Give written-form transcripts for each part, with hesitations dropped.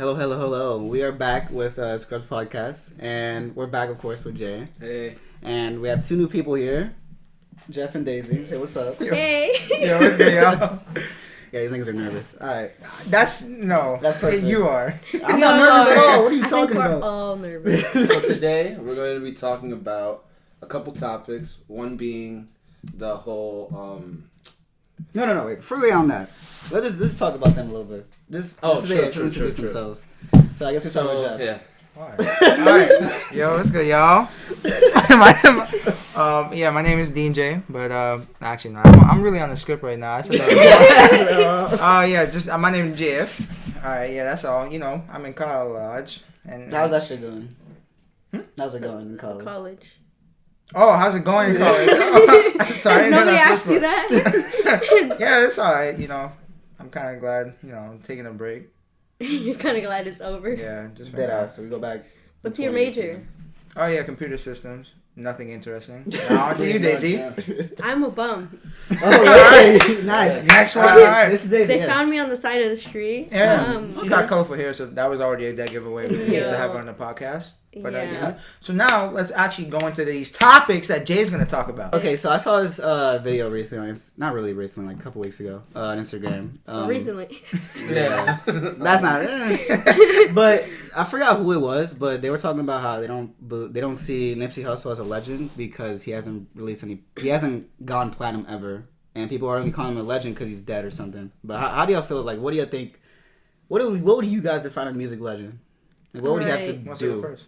Hello. We are back with ScrubsPodcast, and we're back, of course, with Jay. Hey. And we have two new people here, Jeff and Daisy. Say what's up. Hey. Yo, what's good, y'all? Yeah, these niggas are nervous. All right. That's perfect. You are. I'm not nervous at all. What are you I talking think we're about? all nervous. So today we're going to be talking about a couple topics. One being the whole No. Wait. Before we get on that, let's just talk about them a little bit. Introduce themselves. So I guess we start with Jeff. Yeah. Alright. Yo, what's good, y'all? My name is Dean J, but actually, no, I'm really on the script right now. I said that. My name is Jeff. Alright, yeah, that's all. You know, I'm in college. And How's that shit going? How's it going in college? College. Oh, how's it going in college? Sorry, Has nobody asked you that? Yeah, it's alright. You know, I'm kind of glad. You know, I'm taking a break. You're kind of glad it's over. Yeah, just Dead ass. So we go back. What's your major? Oh yeah, computer systems. Nothing interesting. Now on to you, Daisy. I'm a bum. Oh, right. Nice. Next one. All right. This is Daisy. They found me on the side of the street. Yeah, she got colorful hair, so that was already a dead giveaway. We need to have her on the podcast. But so now let's actually go into these topics that Jay's gonna talk about. Okay, so I saw this video recently. Not really recently, like a couple weeks ago, on Instagram. So recently. Yeah, that's not it. But I forgot who it was. But they were talking about how they don't see Nipsey Hussle as a legend because he hasn't released any. He hasn't gone platinum ever, and people are only calling him a legend because he's dead or something. But how do y'all feel? Like, what do you think? What would you guys define a music legend? Like, what would he have to What's do? first?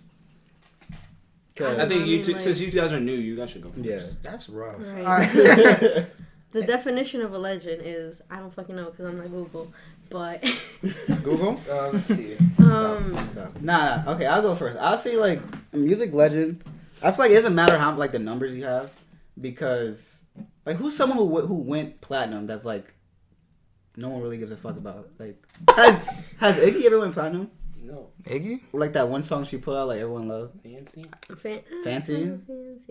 I think you two, since you guys are new, you guys should go first. Yeah, that's rough. Right. The definition of a legend is, I don't fucking know because I'm not Google, but Google. Let's see. Nah. Okay, I'll go first. I'll say like a music legend. I feel like it doesn't matter how like the numbers you have, because like who's someone who went platinum that's like no one really gives a fuck about. Like has Iggy ever went platinum? No. Iggy? Or like that one song she put out like everyone loved. Fancy.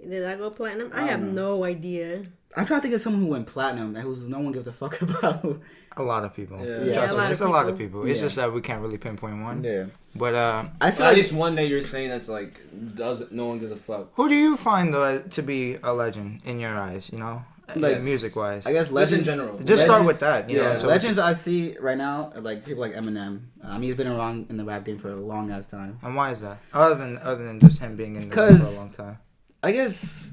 Did I go platinum? I have no idea. I'm trying to think of someone who went platinum that no one gives a fuck about. A lot of people. Yeah, a lot of people. It's just that we can't really pinpoint one. Yeah. But I feel at like least one that you're saying that's like no one gives a fuck. Who do you find to be a legend in your eyes? You know, like music wise. I guess legends in general. Just start with that. You know, so legends I see right now are like people like Eminem. I mean, he's been around in the rap game for a long ass time. And why is that? Other than just him being in the game for a long time. I guess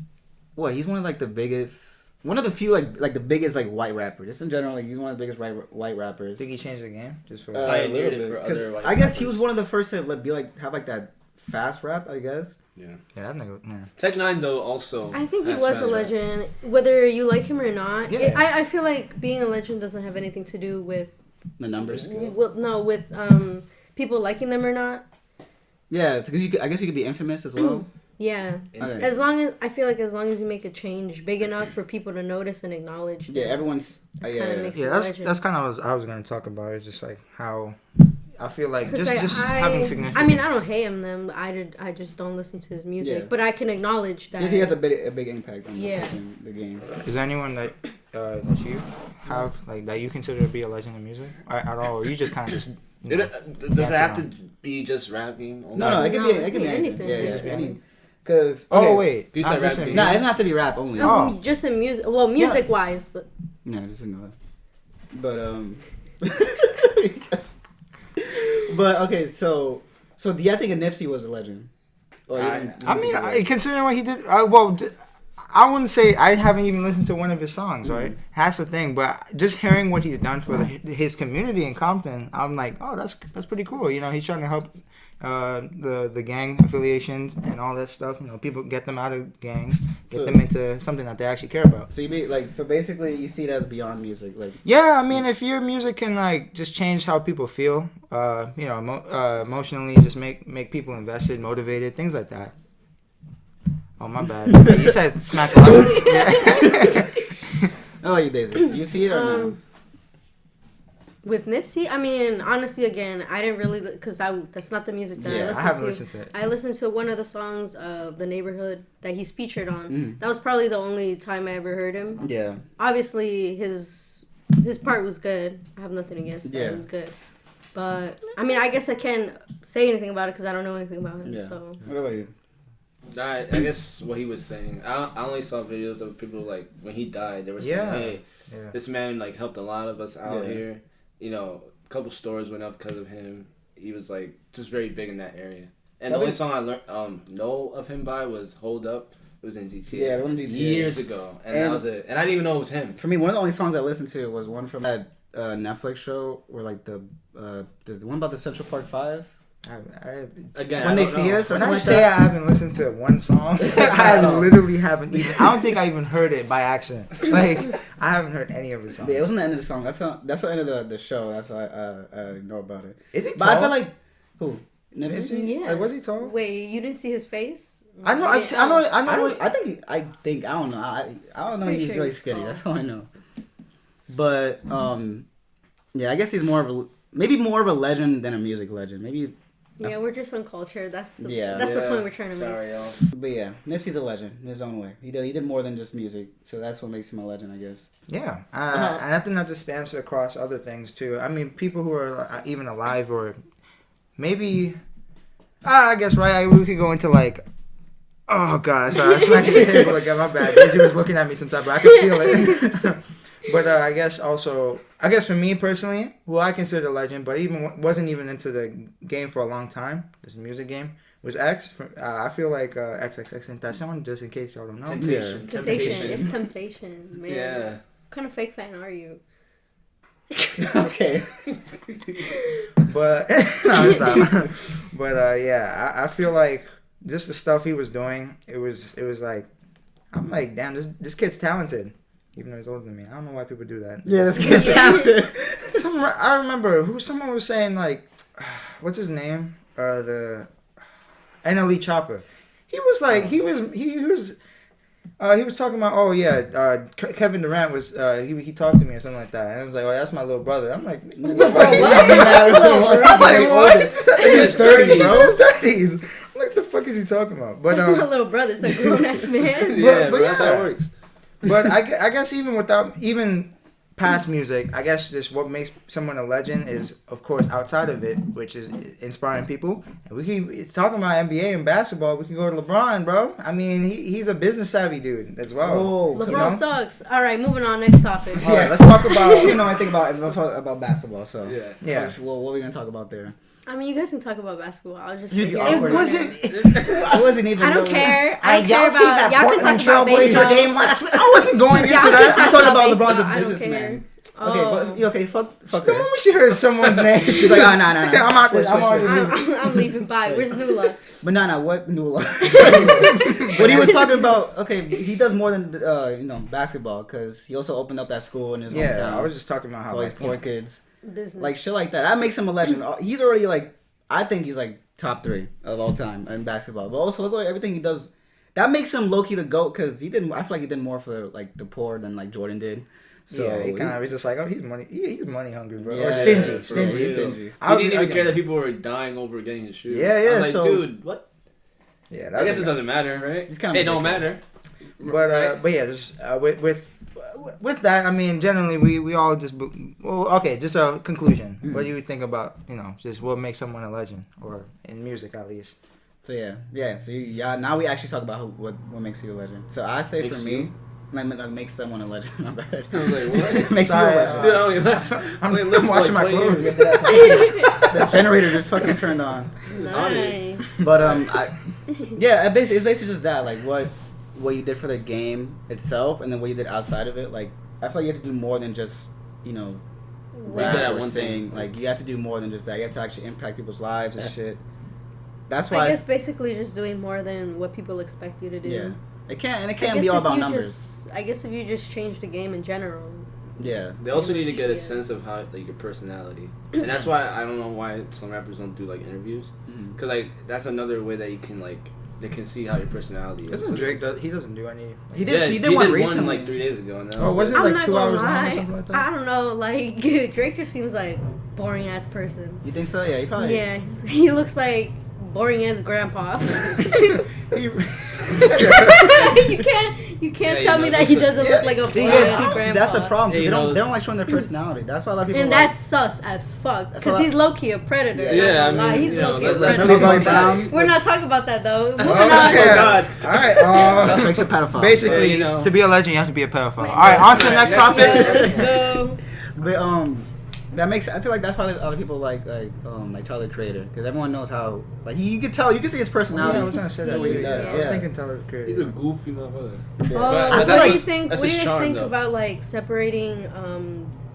he's one of like the biggest. One of the few like the biggest like white rappers. Just in general, like he's one of the biggest white rappers. Think he changed the game just for Pioneered it for other white I guess rappers. he was one of the first to like, be like have like that fast rap. I guess. Yeah. Yeah, that nigga. Yeah. Tech 9 though also. I think he has was a fast rap. legend, whether you like him or not. Yeah. I feel like being a legend doesn't have anything to do with The numbers. with people liking them or not. Yeah, it's because I guess you could be infamous as well. Yeah, Okay. as long as you make a change big enough for people to notice and acknowledge. Yeah, everyone's. Makes you a that's legend. that's kind of what I was going to talk about. It's just like how I feel like just having significance. I mean, I don't hate him. I just don't listen to his music, Yeah. but I can acknowledge that. Because he has a big impact on the game. Is there anyone that you have like that you consider to be a legend in music at all, or you just kind of just? Does it have to be just rapping? No, it can be anything. Yeah. Because wait, you said rap. It doesn't have to be rap only. Oh. Just in music. Well, music wise, but. Yeah, just ignore that. But okay, so do you think Nipsey was a legend? Considering what he did, I wouldn't say I haven't even listened to one of his songs, right? That's the thing, but just hearing what he's done for his community in Compton, I'm like, oh, that's pretty cool. You know, he's trying to help the gang affiliations and all that stuff. You know, people get them out of gangs, get them into something that they actually care about. So basically you see it as beyond music, like. Yeah, I mean, if your music can like just change how people feel, emotionally, just make people invested, motivated, things like that. Oh, my bad. You said smack 11. Yeah. Oh, you Daisy. Do you see it or no? With Nipsey, I mean, honestly, again, I didn't really, because that's not the music that I listened to. I haven't listened to it. I listened to one of the songs of The Neighborhood that he's featured on. That was probably the only time I ever heard him. Yeah. Obviously, his part was good. I have nothing against it. Yeah. It was good. But I mean, I guess I can't say anything about it because I don't know anything about him. Yeah. So What about you? I guess what he was saying. I only saw videos of people like when he died. They were saying, "Hey, this man like helped a lot of us out here." You know, a couple stores went up because of him. He was like just very big in that area. And the only song I learned know of him by was "Hold Up." It was in GTA. Yeah, the one in GTA. Years ago, and that was it. And I didn't even know it was him. For me, one of the only songs I listened to was one from that Netflix show where like the one about the Central Park 5. Again, When They See Us or When something I like say that. I haven't listened to one song, I literally haven't even. I don't think I even heard it by accident. Like I haven't heard any of his songs. Yeah, it wasn't the end of the song. That's the end of the show. That's why I know about it. Is he But tall? I feel like who? Nipsey? yeah. Like, was he tall? Wait, you didn't see his face? I know. I know. I think I don't know. I don't know. Pretty He's sure really he's skinny. tall. That's all I know. But yeah, I guess he's maybe more of a legend than a music legend. Maybe. Yeah, we're just uncultured. That's the Yeah. point we're trying to make. Sorry, y'all. But yeah, Nipsey's a legend in his own way. He did more than just music, so that's what makes him a legend, I guess. Yeah, and I think that just spans across other things too. I mean, people who are even alive or maybe, I guess we could go into like, oh god, sorry, I smacked the table again. My bad. Daisy was looking at me sometimes, but I could feel it. But I guess for me personally, who I consider a legend, but even wasn't even into the game for a long time, this music game, was X. I feel like XXXTentacion, just in case y'all don't know. Temptation. It's temptation, man. Yeah. What kind of fake fan are you? Okay. But no, it's not. But yeah, I feel like just the stuff he was doing, it was like, I'm like, damn, this kid's talented. Even though he's older than me. I don't know why people do that. Yeah, this kid's talented. I remember someone was saying like, what's his name? The NLE Chopper. He was like, he was talking about, oh yeah, Kevin Durant was, he talked to me or something like that. And I was like, oh, that's my little brother. I'm like, what the fuck is that? I'm like, what? In his 30s, bro. 30s. I'm like, the fuck is he talking about? But That's my little brother. It's a grown ass man. Yeah, but that's how it works. But I guess even past music, I guess just what makes someone a legend is, of course, outside of it, which is inspiring people. And we keep talking about NBA and basketball. We can go to LeBron, bro. I mean, he's a business savvy dude as well. Oh, LeBron sucks. All right, moving on. Next topic. All right, let's talk about. You know, I think about basketball. So Yeah. Coach, well, what are we gonna talk about there? I mean, you guys can talk about basketball. I'll just. It I wasn't even. I don't care. I y'all care see about. that Y'all can Portland talk about Trailblazer baseball. game last week? I wasn't going into Y'all can that. talk I'm talking about baseball. LeBron's a I don't businessman. care. Okay, but fuck The her. moment she heard someone's name, She's like, no. I'm out there. I'm already leaving. I'm leaving. Bye. Where's Nula? But no, what Nula? What he was talking about? Okay, he does more than basketball because he also opened up that school in his hometown. Yeah, I was just talking about how for all these poor kids, Business. like shit like that. That makes him a legend. He's already like, I think he's like top 3 of all time in basketball. But also look at everything he does. That makes him low key the GOAT because I feel like he did more for like the poor than like Jordan did. So yeah, he kind of was just like, oh, he's money hungry, bro. Yeah, Or stingy. yeah, Stingy. stingy. He didn't even care that people were dying over getting his shoes. Yeah, yeah, I'm like, so- dude, what? Yeah, I guess it doesn't matter, right? It's kind of it don't matter. But yeah, just with that, I mean, generally we all just just a conclusion. Mm-hmm. What do you think about just what makes someone a legend, or in music at least? So yeah. So now we actually talk about what makes you a legend. So I say Makes for me, you? like makes someone a legend. My bad. I was like, what? Makes you a legend. Dude, I only left. I'm washing my clothes. The generator just fucking turned on. Nice. But it's basically just that, like what you did for the game itself, and then what you did outside of it. Like I feel like you have to do more than just rap good at or one sing. thing. Like you have to do more than just that. You have to actually impact people's lives and shit. That's why I guess basically just doing more than what people expect you to do. yeah. It can't be all about numbers. I guess if you just change the game in general. Yeah. They also need to get a Yeah. sense of how your personality, and that's why I don't know why some rappers don't do like interviews, because like that's another way that you can they can see how your personality is. Doesn't Drake? He doesn't do any. He did one recently. like 3 days ago. And Oh, was it I'm like not 2 gonna hours long or lie. something like that? I don't know. Like Drake just seems like boring ass person. You think so? Yeah, he probably. Yeah, he looks like boring ass grandpa. He- you can't tell me that he doesn't look like a boring ass grandpa. That's a problem. Yeah, They don't like showing their personality. That's why a lot of people. And like, that's sus as fuck. That's Because why- he's low key a predator. Yeah, I mean, he's you know, low key a let's predator. Millie Bobby Brown. We're not talking about that though. Moving Oh, on. yeah. God. All right. Drake's a pedophile. Basically, Yeah, you know. to be a legend, you have to be a pedophile. All right, on to the next topic. Let's go. But that makes. I feel like that's why other people like Tyler the Creator, because everyone knows how like you can tell, you can see his personality. Yeah, I was gonna say that the way too. he does. I was thinking Tyler the Creator. He's a goofy motherfucker. Oh, But what that's do you his- think? that's What do his you guys charm, think though. about like separating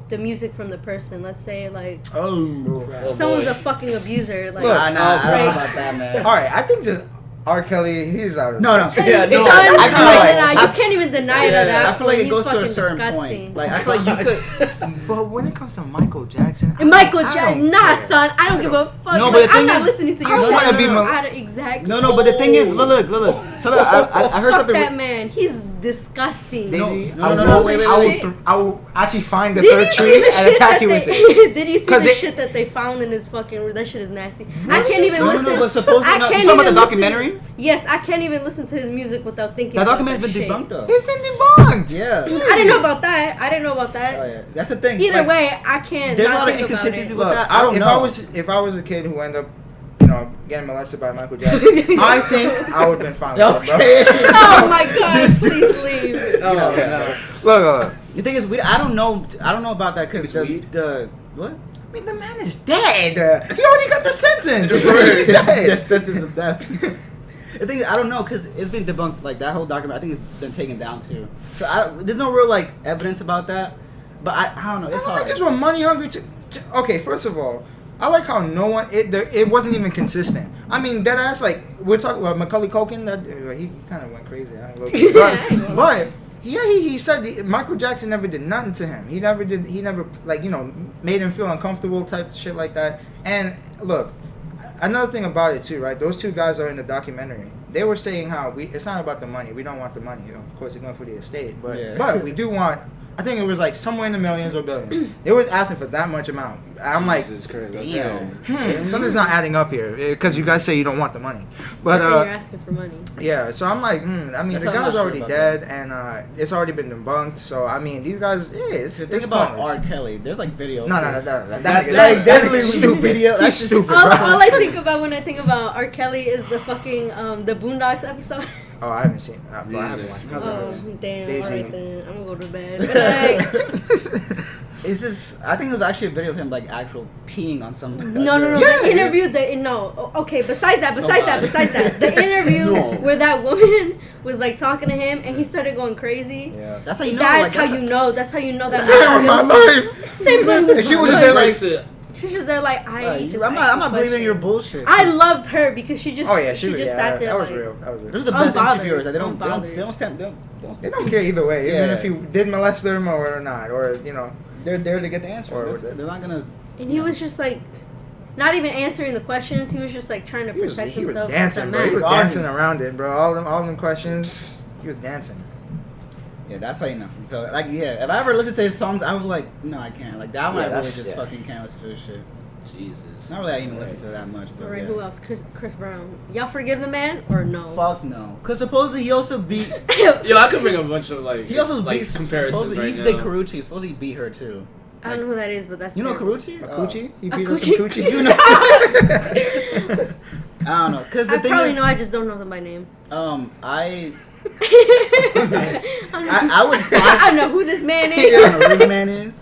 the music from the person? Let's say like Oh, someone's boy. a fucking abuser. Like, Look, I don't know Right. about that, man. All right, I think just R. Kelly, he's out of No. Yeah, no, son, I feel like- you can't even deny that. Yeah, I feel like it He's goes to a fucking certain disgusting. point. Like I feel like you could. But when it comes to Michael Jackson, And Michael I don't Jackson, nah, care. son, I don't give a fuck. No, Like, but the I'm thing not is, listening to I your don't shit. wanna be Exactly. No, but the thing is, look. So I heard Fuck something. that man. He's disgusting. Daisy, No, wait. I will actually find the Did third you tree see the and shit attack that you with they? it. Did you see 'Cause the it- shit that they found in his fucking? That shit is nasty. I can't even No, listen. but supposedly, I no, can't you talking about even the listen- documentary? Yes, I can't even listen to his music without thinking. That about document's been that debunked though. It's been debunked. Yeah. I didn't know about that. I didn't know about that. Oh yeah, that's the thing. Either Like, way, I can't. there's a not lot of think about inconsistencies it. with Look, that. I don't know. if I was a kid who ended up, getting molested by Michael Jackson, I think I would have been fine with it, Okay. Oh my god! Please leave. No, no. bro. Look. The thing is, I don't know about that because It's weed? the what? I mean, the man is dead. He already got the sentence. He's the dead. sentence of death. The thing is, I don't know because it's been debunked. Like that whole document, I think it's been taken down too. So there's no real like evidence about that. But I don't know. It's I hard. guess we're money hungry okay, first of all, I like how no one it wasn't even consistent. I mean, dead ass, like we're talking about Macaulay Culkin. That he kind of went crazy. I ain't gonna lie. But yeah, he said Michael Jackson never did nothing to him. He never like made him feel uncomfortable type shit like that. And look, another thing about it too, right? Those two guys are in the documentary. They were saying how it's not about the money. We don't want the money. Of course, they're going for the estate, but we do want. I think it was like somewhere in the millions or billions. They were asking for that much amount. I'm Jesus Christ, like, that's damn, something's not adding up here because you guys say you don't want the money. But I think you're asking for money. yeah, so I'm like, I mean, That's the how I'm guy's not already sure dead, and it's already been debunked. So I mean, these guys, it's The thing it's about pointless. R. Kelly, there's like video. No. That's That's definitely stupid. video. He's That's just- stupid, All, bro. all I think about when I think about R. Kelly is the fucking the Boondocks episode. Oh, I haven't seen that. Bro, I haven't watched How's it. Oh damn! Daisy. Alright then, I'm gonna go to bed. But It's just, I think it was actually a video of him like actual peeing on somebody. no. Yeah, The interview, okay. Besides that, the interview No. where that woman was like talking to him and he started going crazy. Yeah. That's how you know. That's like, how you know. That's how you know that. Damn, my man's guilty. life. They blew And she was just there like, She was just there like I just. I'm asked not a believing your question. bullshit. I loved her because she just. oh yeah, she just yeah, sat there that was like. real. That was real. Those are the best Unbothered. interviewers. Like, they don't Unbothered. They don't care either way, even Yeah. if he did molest them or not, or They're there to get the answer. Or- That's it. They're not gonna. And he was just like, not even answering the questions. He was just like trying to he was protect himself. dancing, as a bro. He man. was Arguing. dancing around it, bro. All them questions, he was dancing. Yeah, that's how you know. So like, yeah, if I ever listen to his songs, I was like, no, I can't. Like that one, Yeah, I really that's- just yeah. fucking can't listen to this shit. Jesus. Not really. I even listen to that much. But All right, yeah. who else? Chris Brown. Y'all forgive the man or no? Fuck no. Cause supposedly he also beat. Yo, I could bring a bunch of like. He also like, beat. comparisons Supposedly right he used to now. date Karuchi. Supposedly he beat her too. I don't know who that is, but that's You know terrible. Karuchi? A coochie? He A beat up some coochie? coochie. You know? I don't know. Cause the I thing probably is, know. I just don't know them by name. I I was fine. I know who this man I is. don't know who this man is.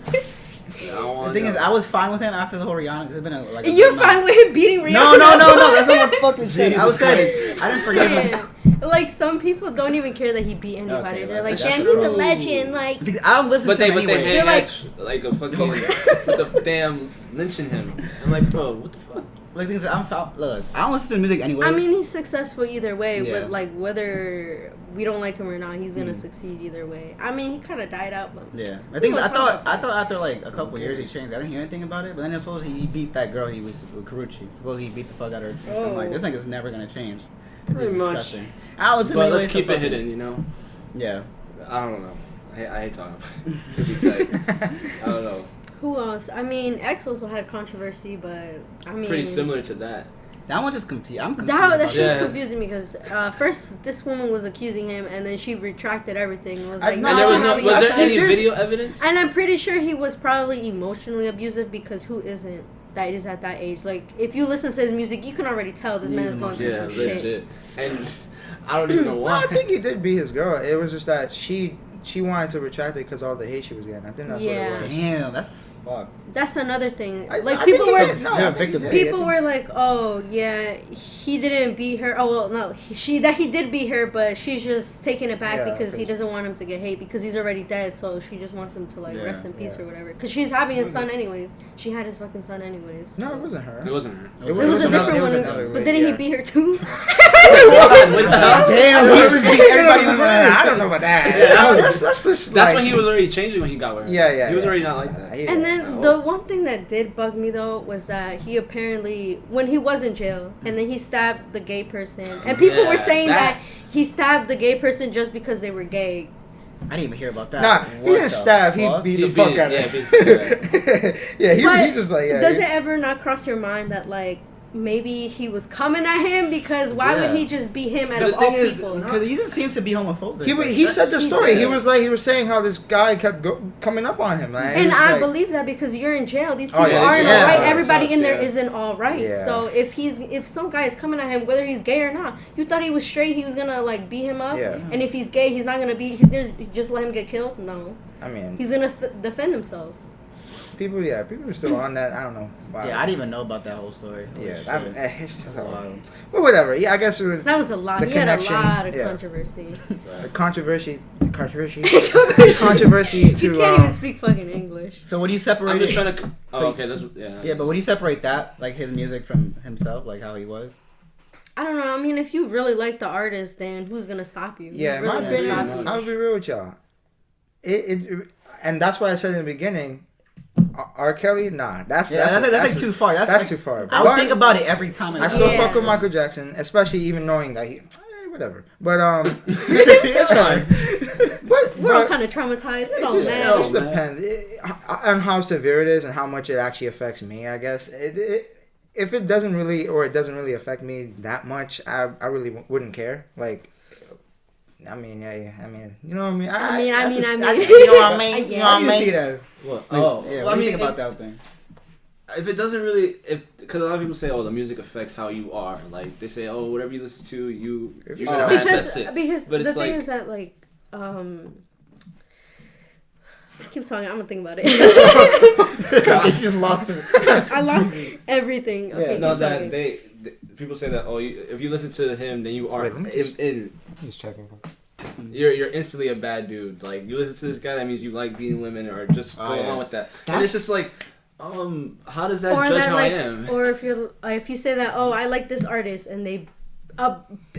Yeah, I don't The wanna thing is, know. I was fine with him after the whole Rihanna. Cause it's been a You're fine with him beating Rihanna? No. That's not what I fucking said. I was Jesus saying I didn't forgive him. Man, like some people don't even care that he beat anybody. Okay, They're like, that's yeah, he's true. a legend. Like, I don't listen But to they him but anyway. they You're hang like a fucking with the damn lynching him. I'm like, bro, what the fuck? Like things look, I don't listen to music anyways. I mean, he's successful either way. Yeah. But like, whether we don't like him or not, he's gonna succeed either way. I mean, he kind of died out, but yeah. The thing is, We'll I talk thought about that. after like a couple years he changed. I didn't hear anything about it, but then I suppose he beat that girl he was with Karuchi. Suppose he beat the fuck out of her. So I'm like, this nigga's never gonna change. It's Pretty just much. disgusting. I don't listen to But anyways, let's so keep it fuck hidden, you know. Yeah. I don't know. I hate talking about it. 'Cause he's like, I don't know. who else? I mean, X also had controversy, but I mean, Pretty similar to that. That one just confused. I'm confused. That shit was Yeah. confusing because first this woman was accusing him, and then she retracted everything. And was like, And there was there any video evidence? And I'm pretty sure he was probably emotionally abusive because who isn't that is at that age? Like, if you listen to his music, you can already tell this man is going through some shit. And I don't even know why. No, I think he did beat his girl. It was just that she wanted to retract it because all the hate she was getting. I think that's what it was. Damn, that's fucked. That's another thing. I People think were no, victim. people were like, "Oh yeah, he didn't beat her." Oh well, no, he did beat her, but she's just taking it back because he doesn't want him to get hate because he's already dead. So she just wants him to rest in peace or whatever. Because she's having his son anyways. She had his fucking son anyways. So. No, it wasn't her. It wasn't her. It was a different one. But didn't he beat her too? What the hell? Damn, everybody was right. I don't know about that. Yeah, that's just that's when he was already changing when he got with her. Yeah. He was already not like that. And then the one thing that did bug me though was that he apparently, when he was in jail, and then he stabbed the gay person, and people were saying that he stabbed the gay person just because they were gay. I didn't even hear about that. Nah, he didn't stab. He beat the fuck out of her. Yeah, he just like. Yeah, does it ever not cross your mind that like maybe he was coming at him because why would he just beat him out of all people? Because he just seems to be homophobic. He said the story. He was saying how this guy kept coming up on him. And I believe that because you're in jail, these people aren't all right. Everybody in there isn't all right. Yeah. So if some guy is coming at him, whether he's gay or not, you thought he was straight, he was gonna like beat him up. Yeah. And if he's gay, he's not gonna he's gonna just let him get killed. No. I mean, he's gonna defend himself. People are still on that. I don't know. Wow. Yeah, I didn't even know about that whole story. It's wild. But whatever. Yeah, I guess it was. That was a lot. He had a lot of controversy. Controversy to. You can't even speak fucking English. So when you separate, I'm just trying to. Okay, that's yeah. But when you separate that, like his music from himself, like how he was. I don't know. I mean, if you really like the artist, then who's gonna stop you? Yeah, in my opinion, I'll be real with y'all. And that's why I said in the beginning. R. Kelly, nah, that's like too far. That's too far. I would think about it every time. I still fuck with Michael Jackson, especially even knowing that whatever. But it's fine. We're all kind of traumatized. It just depends on how severe it is and how much it actually affects me. I guess if it doesn't really affect me that much, I really wouldn't care. Like. I mean, you know what I mean? I mean. You know what I mean? You know what I mean? See it as what? What do you think about that thing? If it doesn't really, because a lot of people say, "Oh, the music affects how you are." Like they say, "Oh, whatever you listen to, you manifest it." Because but the thing is that like, keep talking. I'm gonna think about it. It's just lost it. I lost everything. Okay, no, that people say that. Oh, if you listen to him, then you are. He's checking. You're instantly a bad dude. Like you listen to this guy, that means you like beating women or just go along with that. And it's just like, how does that judge how I am? Or if you say that, oh, I like this artist, and they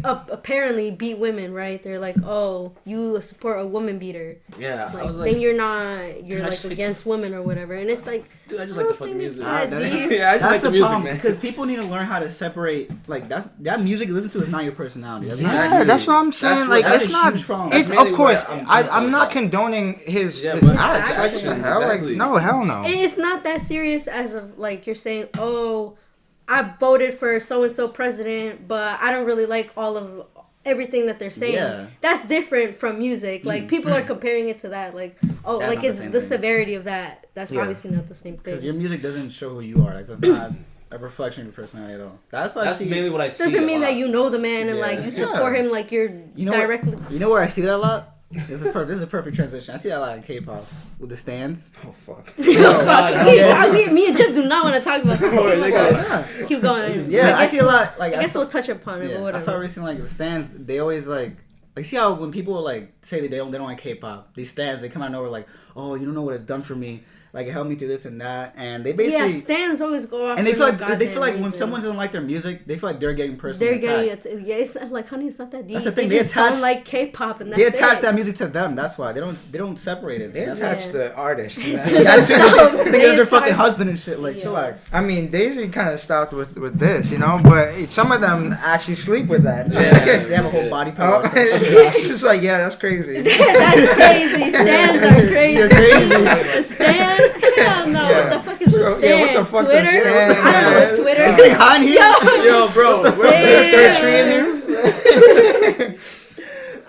apparently beat women, right? They're like, oh, you support a woman beater. Yeah. Like, then you're like against women or whatever. And it's like, dude, I just like the fucking music. I just like the music, man. Because people need to learn how to separate. Like that music you listen to is not your personality. That's what I'm saying. That's it's not. It's of course. I'm not condoning his. Yeah, exactly. No, hell no. It's not that serious as of like you're saying, oh, I voted for so-and-so president, but I don't really like all of everything that they're saying. Yeah. That's different from music. Like, people are comparing it to that. Like, oh, that's like, it's the severity of that. That's obviously not the same thing. Because your music doesn't show who you are. Like, that's not a reflection of your personality at all. That's mainly what I see. Doesn't mean that you know the man and, like, you support him like you're directly... You know where I see that a lot? This is a perfect transition. I see that a lot in K-pop with the stands. Oh fuck! Me and Jeff do not want to talk about this. Keep going. Yeah, I see a lot. Like I guess we'll touch upon it. Yeah, or whatever. I saw recently like the stands. They always like see how when people like say that they don't like K-pop, these stands they come out of nowhere like, oh, you don't know what it's done for me. Like it helped me through this and that, and they basically stands always go off. And they feel like when someone doesn't like their music, they feel like they're getting personally attacked. It's like, honey, it's not that deep. That's the thing. They just don't like K-pop, and they attach that music to them. That's why they don't separate it. They attach the artist. They their fucking husband and shit. Like chillax. I mean, Daisy kind of stopped with this, you know, but some of them actually sleep with that. Yeah, they have a whole body pillow. It's just like, yeah, that's crazy. That's crazy. Stands are crazy. You're crazy. A stand? Hell no. What the fuck is a stand? Yeah, what the fuck's Twitter? a stand? I don't know what Twitter is. Behind here? Yo, Yo, bro. Is there a tree in here?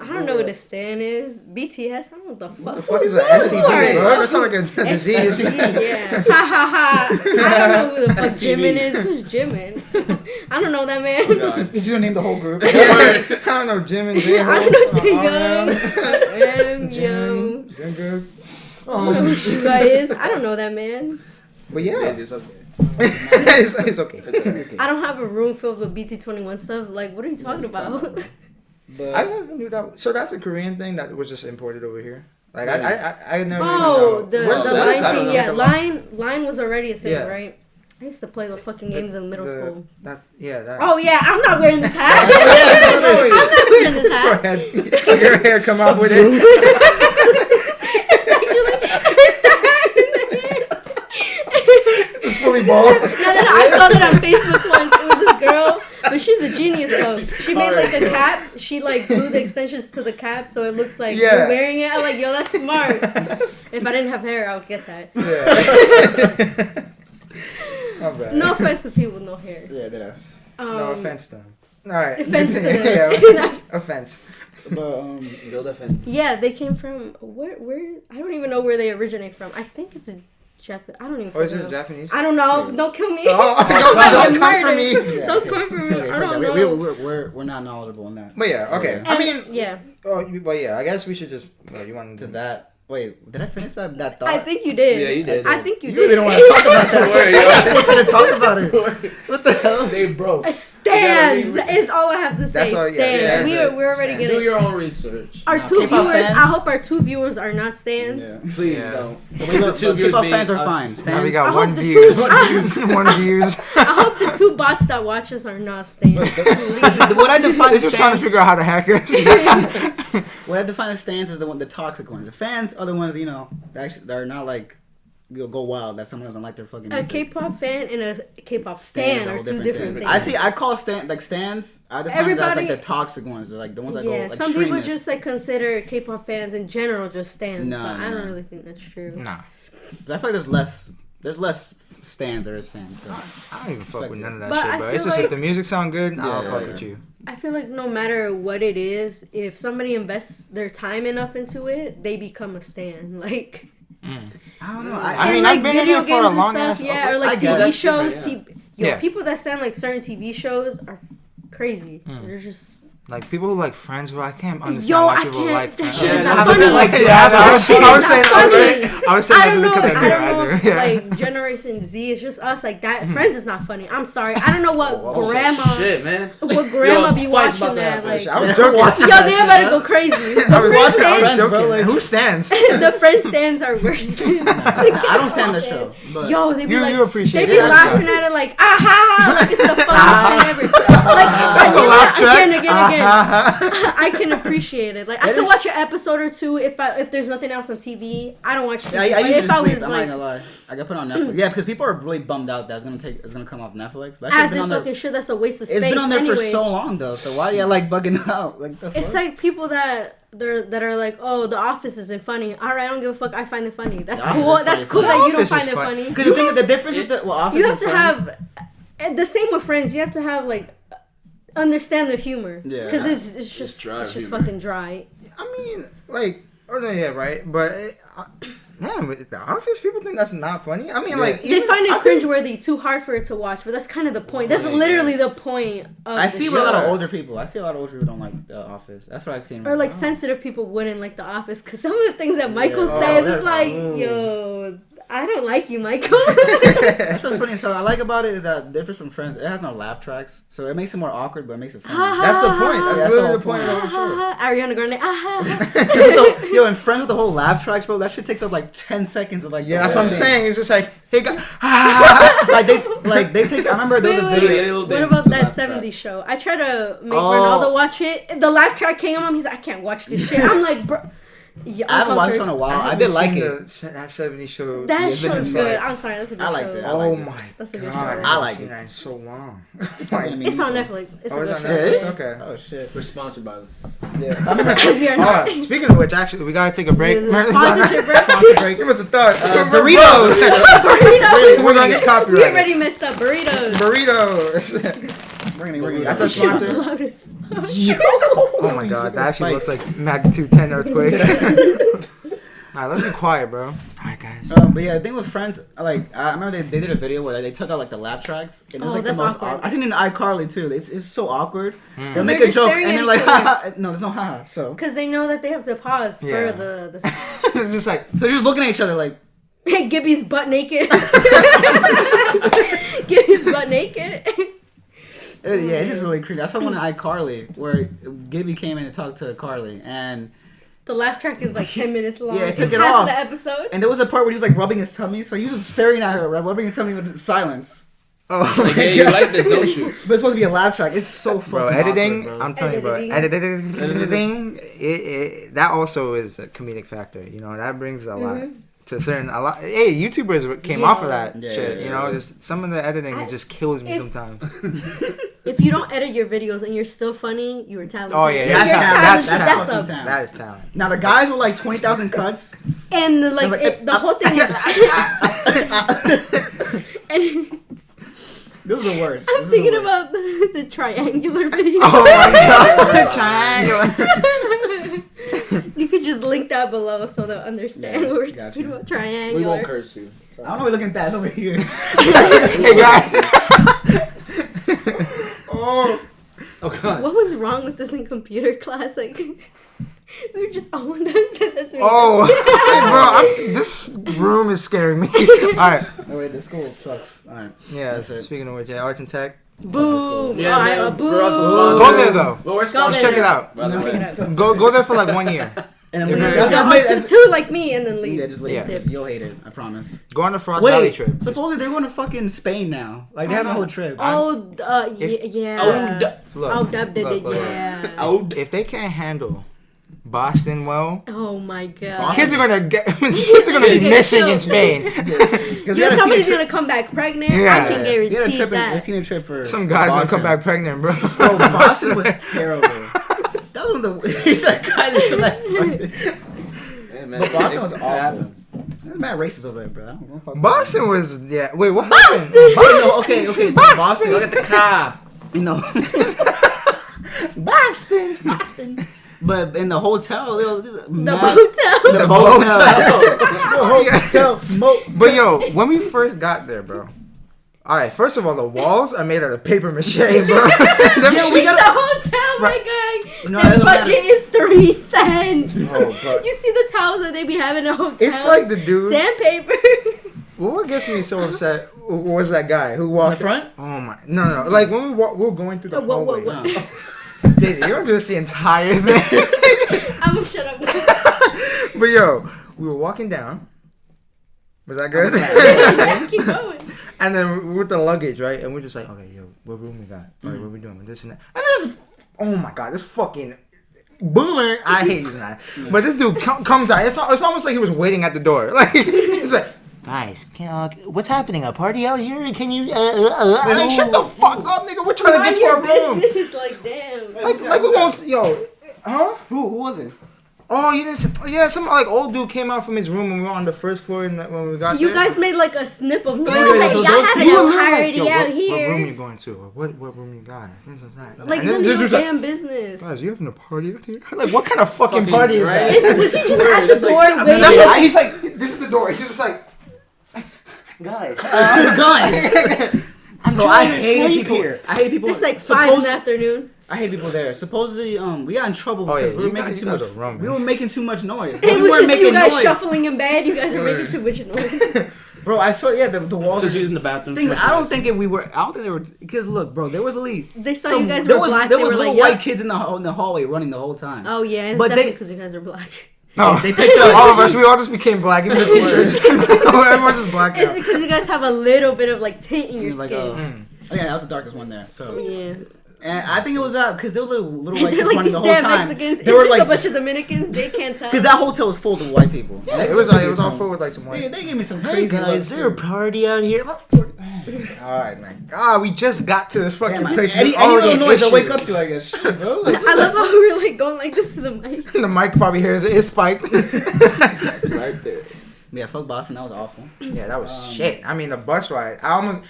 I don't know what a stan is. BTS? I don't know what the fuck. What the fuck is an STD, bro? That sounds like a disease. STD, yeah. Ha ha ha. I don't know who the fuck Jimin is. Who's Jimin? I don't know that man. Oh, God. You just gonna name the whole group. I don't know Jimin, J-Ho. I don't know Taeyong. Young. Jungkook. I don't know who Suga is. I don't know that man. But yeah. It's okay. It's okay. I don't have a room filled with BT21 stuff. Like, what are you talking about? But I never knew that. So that's a Korean thing that was just imported over here. Like I never. Oh, knew the that. line thing. Yeah, Line. line was already a thing, Yeah. right? I used to play the fucking games in middle school. That. Oh yeah, I'm not wearing this hat. I'm I'm not wearing this hat. Your hair come off with it. It's fully bald. No. I saw that on Facebook once. It was this girl, but she's a genius though. She made like a cap. She like glued the extensions to the cap so it looks like you're wearing it. I'm like, yo, that's smart. If I didn't have hair, I would get that. Yeah. No offense to people with no hair. Yeah, that is. No offense to them. All right. Offense to them. Yeah, offense. But Build a fence. Yeah, they came from where? I don't even know where they originate from. I think it's a Japanese. I don't even. Or is it know. Japanese? I don't know. Don't kill me. Don't come for me. yeah, Don't come for me. I don't know. We're not knowledgeable in that. But yeah, okay. And, I mean, yeah. But yeah, I guess we should just. You want To that. Wait, did I finish that thought? I think you did. Yeah, you did. I think you You did. really don't want to talk about that. Word, yo. I'm supposed to talk about it. What the hell? They broke. Stands is all I have to say. That's all- yeah, Stands. yeah, We're already Stands. Do getting your own research. our Nah, two K-pop viewers. fans. I hope our two viewers are not stands. Yeah. Please Yeah. don't. The two K-pop fans are fine. Now we Stands. got I one hope the views. two- One views. I hope the two bots that watch us are not stands. What I define They're as just trying to stands, figure out how to hack us. what I define as stands is the toxic ones. The fans are the ones that actually that are not like go wild that someone doesn't like their fucking A music. K-pop fan and a K-pop Stands stan all are two different things. I see. I call stands. I define it as Everybody- like the toxic ones, or like the ones that go Yeah, like some people extremists. just like consider K-pop fans in general just stands, No, but no, I don't no. really think that's true. Nah, I feel like there's less stands there is fans. So. I don't even fuck with none of that But I shit, bro. It's feel just if like- the music sound good, I'll Yeah, fuck yeah. with you. I feel like no matter what it is, if somebody invests their time enough into it, they become a stan. Like, I don't know. I mean, and like I've been in video it for games a and long stuff, ass. yeah, or like I get TV that's shows. different, Yeah. People that stand like certain TV shows are crazy. They're just Like people who like Friends, bro. I can't understand Yo, why I people can't. like That Friends. shit is Yeah, not I haven't funny. been like That that. shit is not I was saying I don't know. that I don't know. If, Yeah. like Generation Z is just us. Like that. Friends is not funny. I'm sorry. I don't know what grandma. Shit, man. What grandma be fight's watching about to that? happen. Like, I was joking. yo, they better go crazy. The I was Friends watching. I was stands, joking. bro, like- Who stands? the Friends stands are worse. I don't stand the show. But Yo, they be You- like, you appreciate they it. be laughing at it like, ah ha ha, like it's the funniest thing ever. Like, That's a laugh track. Again. I can appreciate it. Like, I can watch an episode or two if there's nothing else on TV. I don't watch TV. Yeah, I but usually if I sleep. was I'm like, not gonna lie. I got put on Netflix. Yeah, because people are really bummed out that it's gonna come off Netflix. But as if fucking shit, that's a waste of space. it's been on there anyways. for so long though. So why are you like bugging out? Like the It's fuck? like people that are like, oh, The Office isn't funny. All right, I don't give a fuck. I find it funny. That's The Office cool. is That's funny. cool The that you don't Office find is it funny. funny. Because the difference with the Office You have and to Friends- have and the same with Friends. You have to have like understand the humor. Yeah. Because it's just dry it's just humor. fucking dry. I mean, like, oh no, yeah, right. But man, with The Office, people think that's not funny. I mean, like, They even- find it I think- cringeworthy, too hard for it to watch, but that's kind of the point. That's Right, literally yes. the point of I the see show. what a lot of older people. I see a lot of older people don't like The Office. That's what I've seen. Or like sensitive people wouldn't like The Office because some of the things that Michael Yeah. says Oh, is like, ooh. yo, I don't like you, Michael. That's what's funny. So I like about it is that the difference from Friends. It has no laugh tracks, so it makes it more awkward, but it makes it funny. That's the point. That's That's literally the the point of the whole show. Ariana Grande. Yo, and Friends with the whole laugh tracks, bro. That shit takes up like 10 seconds of like. Yeah, the that's whole what I'm thing. saying. It's just like, hey, guys. like they take. I remember there was a Wait, video. What about that 70s show? I try to make Ronaldo watch it. The laugh track came on. He's like, I can't watch this shit. I'm like, bro. Yeah, I haven't watched it in a while. I did like it. That 70s show. That It's show's like- good. I'm sorry, that's a good I liked show. it. Oh liked it. my That's a good god, show. I I haven't like seen it. that in so long. It's on Netflix. It's Oh, a it's good on show. Netflix? Okay. Oh shit. We're sponsored by them. Yeah. We are not. Speaking of which, actually, we gotta take a break. There's a sponsorship break. Sponsor break. Give us a thought. Doritos. Burritos. We're gonna get We copyrighted. already messed up burritos. Burritos. That's a sponsor. Loud as fuck. Oh my god, that actually looks like magnitude 10 earthquake. Alright, let's be quiet, bro. Alright, guys. But yeah, the thing with Friends, like I remember they did a video where they took out like the laugh tracks. And it was like the most awkward. I seen it in iCarly too. It's so awkward. They'll make a joke and they're like, no, there's no haha. So because they know that they have to pause for the it's just like so they're just looking at each other like. Hey, Gibby's butt naked. Gibby's butt naked. Yeah, it's just really creepy. I saw one in iCarly where Gibby came in and talked to Carly and. The laugh track is like 10 minutes long. Yeah, it took it's it half off. Of the episode. And there was a part where he was like rubbing his tummy, so he was just staring at her, rubbing his tummy with silence. Oh, like, hey, you like this, don't you? But it's supposed to be a laugh track. It's so fucking bro, editing, awkward, bro. I'm telling you, bro. Editing, that also is a comedic factor. You know, that brings a lot to a lot. Hey, YouTubers came off of that shit. You know, just some of the editing it just kills me sometimes. If you don't edit your videos and you're still funny, you were talented. Oh yeah, that's talent. talent. That is talent. Now the guys were like 20,000 cuts, and the whole thing is. And this is the worst. I'm thinking about the triangular video. Oh my god, triangular. You could just link that below so they'll understand what we're talking about. Triangular. We won't curse you. I don't know. We're looking at that. It's over here. Hey guys. Oh god. What was wrong with this in computer class? Like, we were just all one that's bro, this room is scaring me. Alright. Oh wait, the school sucks. Alright. Yeah, speaking of which, arts and tech. Boom. Yeah, boom. We're also sponsored. Go there though. Well, we're Go check it out. Go there for like 1 year. And then two like me and then leave. Yeah, just leave. Yeah. You'll hate it. I promise. Go on the Frost Valley trip. Supposedly they're going to fucking Spain now. Like they have a whole trip. If they can't handle Boston well, oh my god, kids are gonna be missing in Spain. Somebody's gonna come back pregnant. I can guarantee that. They seen a trip for some guys gonna come back pregnant, bro. Bro, Boston was terrible. That was one of the. He's that guy that like. Hey, man, but Boston was awful. There's mad racist over there, bro. Boston was Wait, what? Boston. No, okay. So Boston. Look at the car. You know. Boston. But in the hotel, the motel. But yo, when we first got there, bro. All right, first of all, the walls are made out of paper mache, bro. We got the hotel, my guy. No, the budget is 3 cents. Oh, you see the towels that they be having in a hotel? It's like the dude. Sandpaper. What gets me so upset was that guy who walked in the front. Oh my, no. Like when we were going through the hallway. What? Daisy, you're gonna do this the entire thing. I'm gonna shut up. But yo, we were walking down. Was that good? Keep going. And then with the luggage, right? And we're just like, okay, yo, what room we got? All right, what we doing? This and that. And this, oh my god, this fucking boomer. I hate using that. But this dude comes out. It's almost like he was waiting at the door. Like he's like, guys, what's happening? A party out here? Can you? Like, shut the fuck up, nigga. We're trying to get to our room. Like damn. Like we won't. Yo, huh? Who was it? Oh, you didn't. Yeah, some like old dude came out from his room when we were on the first floor when we got there. You guys made like a snip of noise. Y'all having a party out here. What room you going to? What room you got? This is that. Like none of your damn business. Guys, you having a party out here? Like what kind of fucking party is that? Was he just at the door waiting? That's what he's like. This is the door. He's just like, guys. I'm trying to sleep here. I hate people. It's like 5 in the afternoon. I hate people there. Supposedly, we got in trouble because we were making too much. We were making too much noise. It was just you guys shuffling in bed. You guys were making too much noise. Bro, I saw the walls just using the bathroom. Things I don't think they were because look, bro, there was they saw you guys were black. There was little white kids in the hallway running the whole time. Oh yeah, it's definitely because you guys are black. No, they picked up all of us. We all just became black, even the teachers. Everyone's just black. It's because you guys have a little bit of like tint in your skin. Oh yeah, that was the darkest one there. So yeah. And I think it was because they were little white kids like running these the whole damn time. Mexicans. They were like a bunch of Dominicans. They can't tell. Because that hotel was full of white people. Yeah, it was all full with like some white. They gave me some crazy. Hey guys, is there a party out here? All right, man. God, we just got to this fucking place. Any little noise I wake up to, I guess. Shit, bro. I love how we were like going like this to the mic. The mic probably hears it. It's spiked. Right there. Yeah, fuck Boston. That was awful. Yeah, that was shit. I mean, the bus ride. I almost.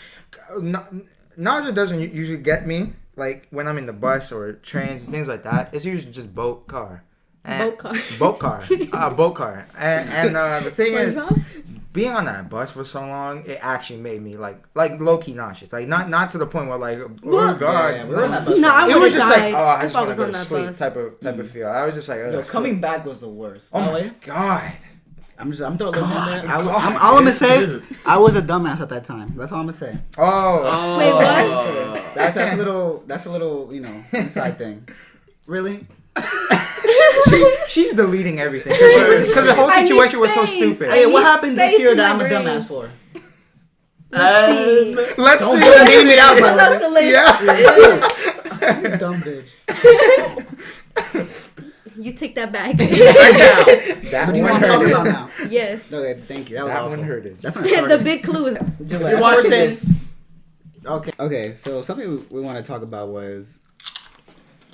Nausea doesn't usually get me. like when I'm in the bus or trains, things like that, it's usually just boat car. Boat car. Boat car. And the thing is, being on that bus for so long, it actually made me like low key nauseous. Like not to the point where like, oh god, yeah, we were on that bus. No, I it was just died like, oh, I just want was to go on to that sleep bus. type of feel. I was just like, Yo, coming back was the worst. oh my god. I'm throwing a little in there. God, all I'm gonna say, I was a dumbass at that time. That's all I'm gonna say. Oh. Wait, what? That's a little inside thing. Really? She's deleting everything because the whole situation was so stupid. Hey, what happened this year that I'm a brain. dumbass for? Let's Don't see. name it out, Pull up the list. Yeah. Dumb bitch. You take that back. That What do you one want to talk hurted. about now? Yes. Okay, thank you. That was That awful. one hurted. That's when I started. The big clue is That's You're what watching we're saying. this. Okay. So something we want to talk about was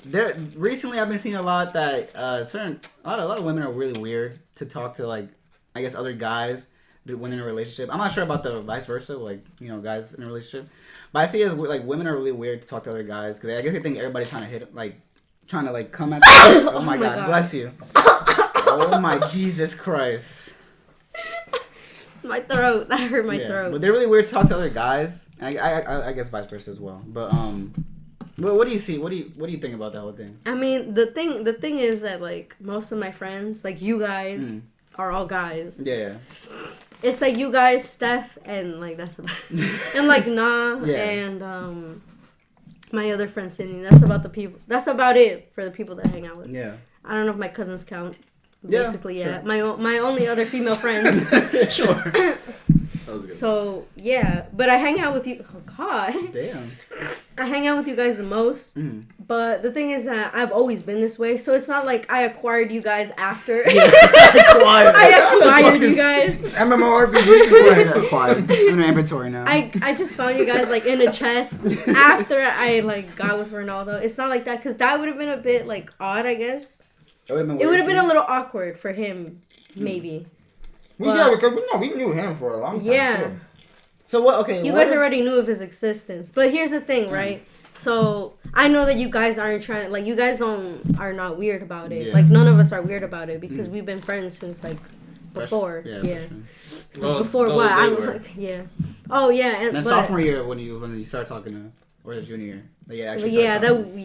there. Recently, I've been seeing a lot that a lot of women are really weird to talk to, like, I guess other guys when in a relationship. I'm not sure about the vice versa, like, guys in a relationship. But I see it as like women are really weird to talk to other guys because I guess they think everybody's trying to come at them. Oh my god, bless you. Oh my Jesus Christ. my throat. I hurt my throat. But they're really weird to talk to other guys. And I guess vice versa as well. But what do you see? What do you think about that whole thing? I mean, the thing is that like most of my friends, like you guys, are all guys. Yeah. It's like you guys, Steph, and like that's about and like and my other friend Sydney. That's about the people. That's about it for the people that I hang out with. Yeah. I don't know if my cousins count. Yeah, Basically, yeah. sure. My only other female friends. Sure. That was good. So yeah, but I hang out with you. Oh God. Damn. I hang out with you guys the most. But the thing is that I've always been this way, so it's not like I acquired you guys after. I acquired you guys. MMORPG. Acquired. I'm in inventory now. I just found you guys like in a chest after I like got with Ronaldo. It's not like that because that would have been a bit like odd, I guess. It would have been a little awkward for him, maybe. Because we knew him for a long time. Yeah. Too. So what? Okay. You guys already knew of his existence, but here's the thing, right? So I know that you guys aren't trying, like you guys are not weird about it. Yeah. Like none of us are weird about it because we've been friends since like before. Yeah. Since before what? Yeah. Oh yeah. And then sophomore year when you start talking to, or the junior year,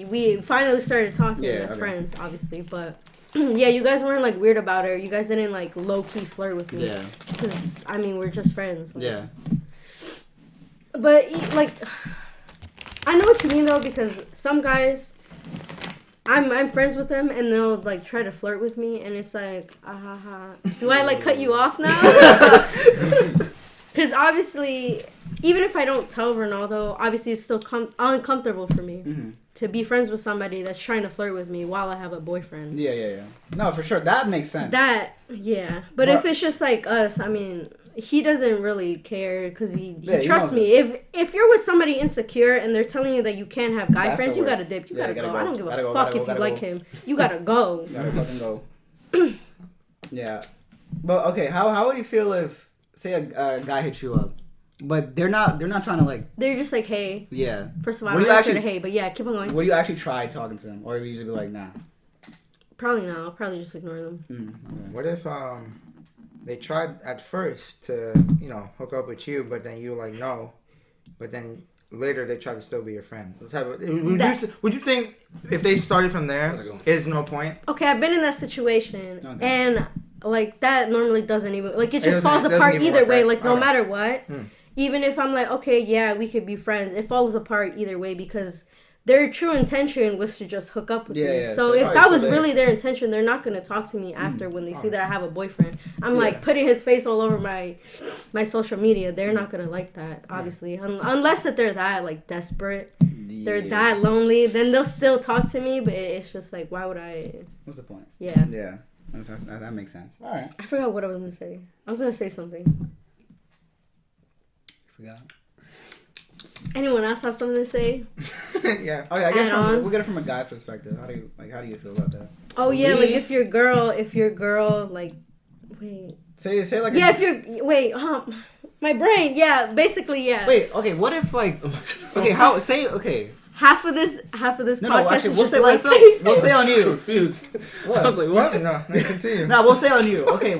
we finally started talking as friends, obviously, but. Yeah, you guys weren't like weird about it. You guys didn't like low key flirt with me. Yeah. Because I mean, we're just friends. Like. Yeah. But like, I know what you mean though, because some guys, I'm friends with them and they'll like try to flirt with me, and it's like, do I like cut you off now? Because obviously, even if I don't tell Ronaldo, obviously it's still uncomfortable for me. To be friends with somebody that's trying to flirt with me while I have a boyfriend. Yeah. No, for sure. That makes sense. But if it's just like us, I mean, he doesn't really care because he trusts me. If you're with somebody insecure and they're telling you that you can't have guy friends, you gotta dip. You gotta go. I don't give a fuck if you like him. You gotta go. You gotta fucking go. Yeah. But okay, how would you feel if, say, a guy hits you up? But they're not trying to like. They're just like, hey. Yeah. First of all, I'm not sure to hey, but yeah, keep on going. Would you actually try talking to them, or would you usually be like, nah? Probably not. I'll probably just ignore them. Okay. What if they tried at first to hook up with you, but then you were like no, but then later they try to still be your friend? Would you think if they started from there, is no point? Okay, I've been in that situation, and like that normally doesn't even like it just falls apart either way. Like no matter what. Even if I'm like, okay, yeah, we could be friends, it falls apart either way because their true intention was to just hook up with me. Yeah, so if that was really their intention, they're not going to talk to me after when they see that I have a boyfriend. I'm like putting his face all over my social media. They're not going to like that, obviously. Unless that they're that like desperate. They're that lonely, then they'll still talk to me, but it's just like, why would I? What's the point? Yeah. Yeah. That makes sense. All right. I forgot what I was going to say. I was going to say something. Forgot. Anyone else have something to say? Yeah. Oh yeah, I guess we'll get it from a guy perspective. How do you feel about that? Oh yeah, like if your girl like wait. Say like yeah, if you're wait, my brain, yeah, basically yeah. Wait, okay, what if like okay, half of this podcast No, actually, is we'll just stay on you. Confused. What? I was like, what? No, continue. No, we'll stay on you. Okay.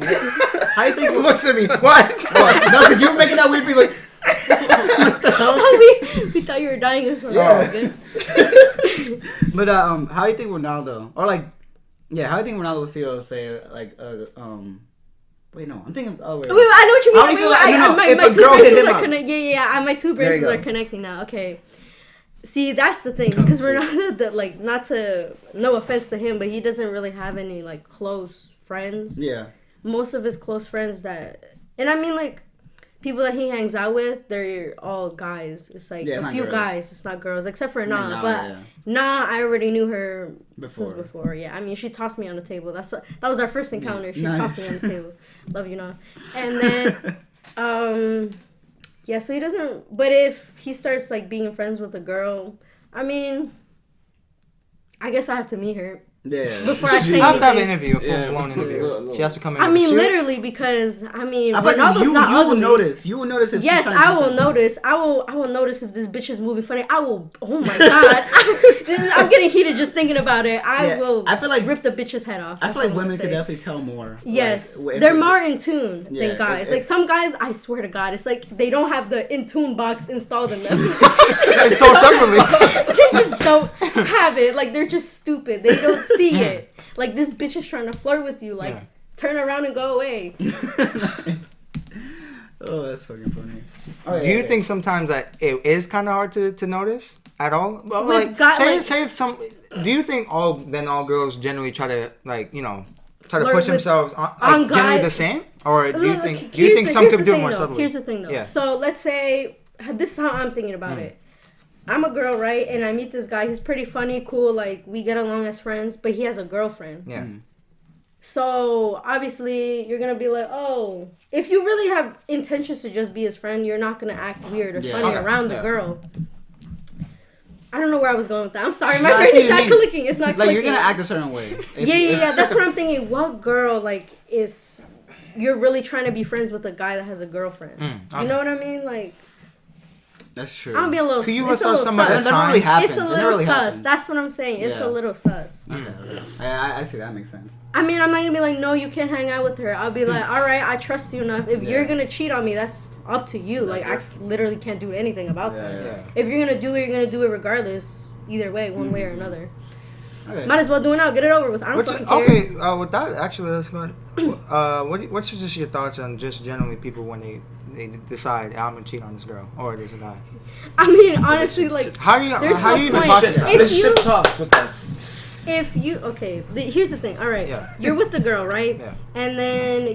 How you think? He looks at me. What? No, because you were making that weird face like. What the hell? Oh, we thought you were dying or something. Yeah. Okay. But how do you think Ronaldo, or like, yeah, how do you think Ronaldo would feel? Say like Wait, no, I'm thinking. Oh wait. Wait, I know what you mean. How do you feel like, my two braces are connecting. Yeah. My two braces are connecting now. Okay. See, that's the thing because Ronaldo, like, no offense to him, but he doesn't really have any like close friends. Yeah. Most of his close friends and I mean like. People that he hangs out with, they're all guys. It's like a few guys. It's not girls, except for Nah. But Nah, I already knew her since before. Yeah, I mean, she tossed me on the table. That was our first encounter. She tossed me on the table. Love you, Nah. And then, yeah. So he doesn't. But if he starts like being friends with a girl, I mean, I guess I have to meet her. Yeah. Before I say you have to have an anything. interview, a full-blown interview. She has to come in. I mean, literally, because Ronaldo's not ugly. You will notice if yes, she's I will notice. I will notice if this bitch is moving funny. I will. Oh my god, I'm getting heated just thinking about it. I will. I feel like rip the bitch's head off. I feel like women could definitely tell more. Yes, like, they're more in tune than guys. Like some guys, I swear to God, it's like they don't have the in tune box installed in them. It's so separately. They just don't have it. Like they're just stupid. They don't see it. Like this bitch is trying to flirt with you. Like turn around and go away. Oh, that's fucking funny. Oh, do you think sometimes that it is kind of hard to notice at all? Well, like, say if some. Do you think all girls generally try to try to push themselves on generally the same, or do you think some could do it more subtly? Here's the thing though. Yeah. So let's say this is how I'm thinking about it. I'm a girl, right? And I meet this guy. He's pretty funny, cool. Like, we get along as friends. But he has a girlfriend. Yeah. So, obviously, you're going to be like, oh. If you really have intentions to just be his friend, you're not going to act weird or funny around the girl. I don't know where I was going with that. I'm sorry. My brain is not clicking. It's not clicking. Like, you're going to act a certain way. Yeah. That's what I'm thinking. What girl, like, is... You're really trying to be friends with a guy that has a girlfriend. You know what I mean? Like... That's true. I'm being a little. Could you it's a little sus. That really happens. It's a little sus. That's what I'm saying. It's a little sus. Okay. I see. That makes sense. I mean, I'm not gonna be like, no, you can't hang out with her. I'll be like, all right, I trust you enough. If you're gonna cheat on me, that's up to you. Like, I literally can't do anything about that. Yeah. If you're gonna do it, you're gonna do it regardless. Either way, one way or another. Okay. Might as well do it now. Get it over with. I don't fucking care. Okay, with that, actually, let's go on. What's just your thoughts on just generally people when they decide I'm gonna cheat on this girl or this guy? I mean, honestly, like how do you even process that? Let's ship talks with us. If you here's the thing. All right, you're with the girl, right? Yeah. And then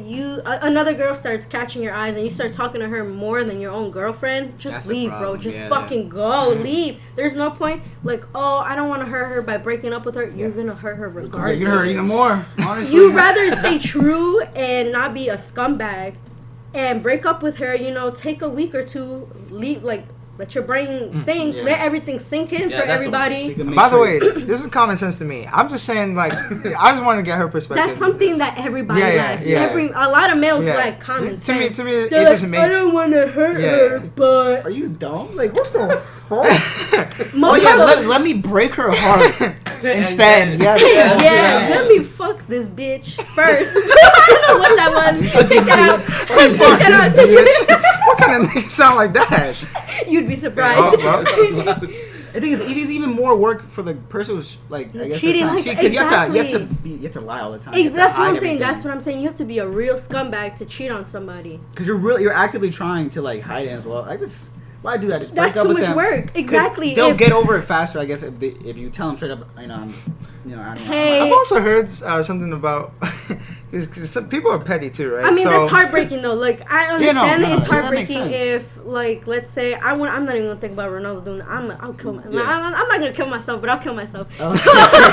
another girl starts catching your eyes, and you start talking to her more than your own girlfriend. Just leave, bro. Just fucking go. Leave. There's no point. Like, oh, I don't want to hurt her by breaking up with her. You're gonna hurt her regardless. You're hurting her more. Honestly, you'd rather stay true and not be a scumbag, and break up with her. Take a week or two. Leave, like. Let your brain think. Let everything sink in for everybody. By the way, this is common sense to me. I'm just saying, like, I just want to get her perspective. That's something that everybody likes. A lot of males like common sense. To me, it doesn't make sense. I don't want to hurt her, but... Are you dumb? Like, what the fuck? Let me break her heart instead. Let me fuck this bitch first. I don't know what that was. Take that out. What kind of nigga sound like that? You'd be surprised. I think it's even more work for the person who's like, I guess, cheating. Because you have to lie all the time. That's what I'm saying. That's what I'm saying. You have to be a real scumbag to cheat on somebody. Because you're actively trying to like hide it as well. Why do that? Just that's too much work. Exactly. They'll get over it faster, I guess, if you tell them straight up. I don't know. I've also heard something about. Because some people are petty too, right? I mean, that's heartbreaking though. Like, I understand it's heartbreaking if, like, let's say I'm not even gonna think about Ronaldo doing that. I'll kill myself. I'm not gonna kill myself, but I'll kill myself. Oh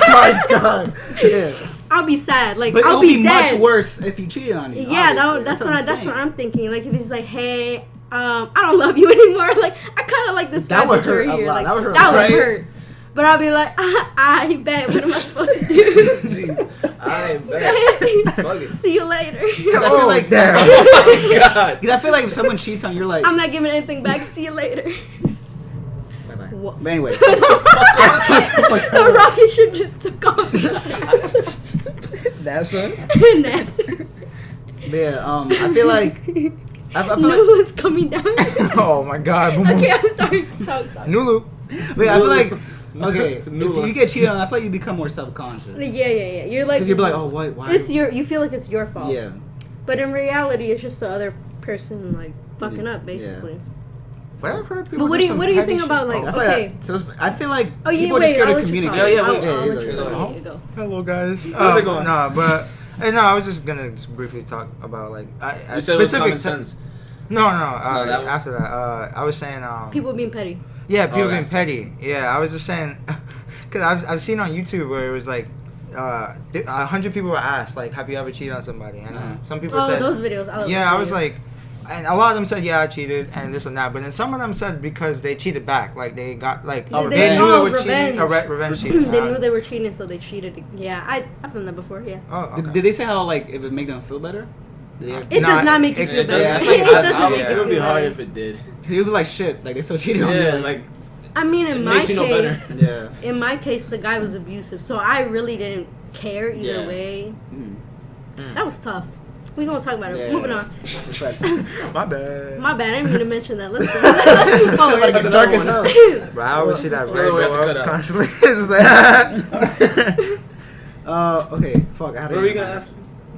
my god! Yeah. I'll be sad. Like, I'll be dead. Much worse if you cheated on you. Yeah, that's what I'm thinking. Like, if he's like, hey, I don't love you anymore. Like, I kind of like this that would hurt here. A lot. Like, that would hurt. But I'll be like, I bet. What am I supposed to do? Jeez, I bet. See you later. I feel like that. Oh my god. Because I feel like if someone cheats on you, you're like, I'm not giving anything back. See you later. Bye bye. But anyway. The rocket ship just took off. NASA? NASA. Yeah, I feel like... I feel Nulu's coming down. Oh my god. Okay, I'm sorry. Talk. Nulu. Wait, I feel like... Okay, if you get cheated on, I feel like you become more self-conscious. Yeah. You're like... Because you'll be like, oh, what? Why? You feel like it's your fault. Yeah. But in reality, it's just the other person, like, fucking up, basically. Yeah. But I've heard people But what do you think about, like, I feel like oh, yeah, people are just scared to communicate. communicate. I'll You let you go. Hello, guys. How's it going? No, but... no, I was just gonna just briefly talk about, like... You said it was common sense. No, after that, I was saying... People being petty. Yeah, people being petty. Yeah, I was just saying... Because I've seen on YouTube where it was like... 100 people were asked, like, have you ever cheated on somebody? And some people said... those videos. I was like... And a lot of them said, yeah, I cheated, and this and that. But then some of them said because they cheated back. Like, they got, like... they knew they were revenge. cheating. Revenge cheating. They knew they were cheating, so they cheated. Yeah, I've done that before, yeah. Oh, okay. Did they say how, like, if it made them feel better? It does not make you feel better. Yeah, It doesn't make you It feel would be better. hard if it did. You'd be like, shit, like, they still cheated on me. Yeah, like... I mean, in It my makes you know better. case... Yeah. In my case, the guy was abusive, so I really didn't care either way. That was tough. We gonna talk about it. Yeah. Moving on. My bad. My bad. I didn't mean to mention that. Let's move forward. It's dark as hell. Bro, I always see that Well, red we have to go cut up out. constantly. It's like... Okay, fuck. What were you gonna ask?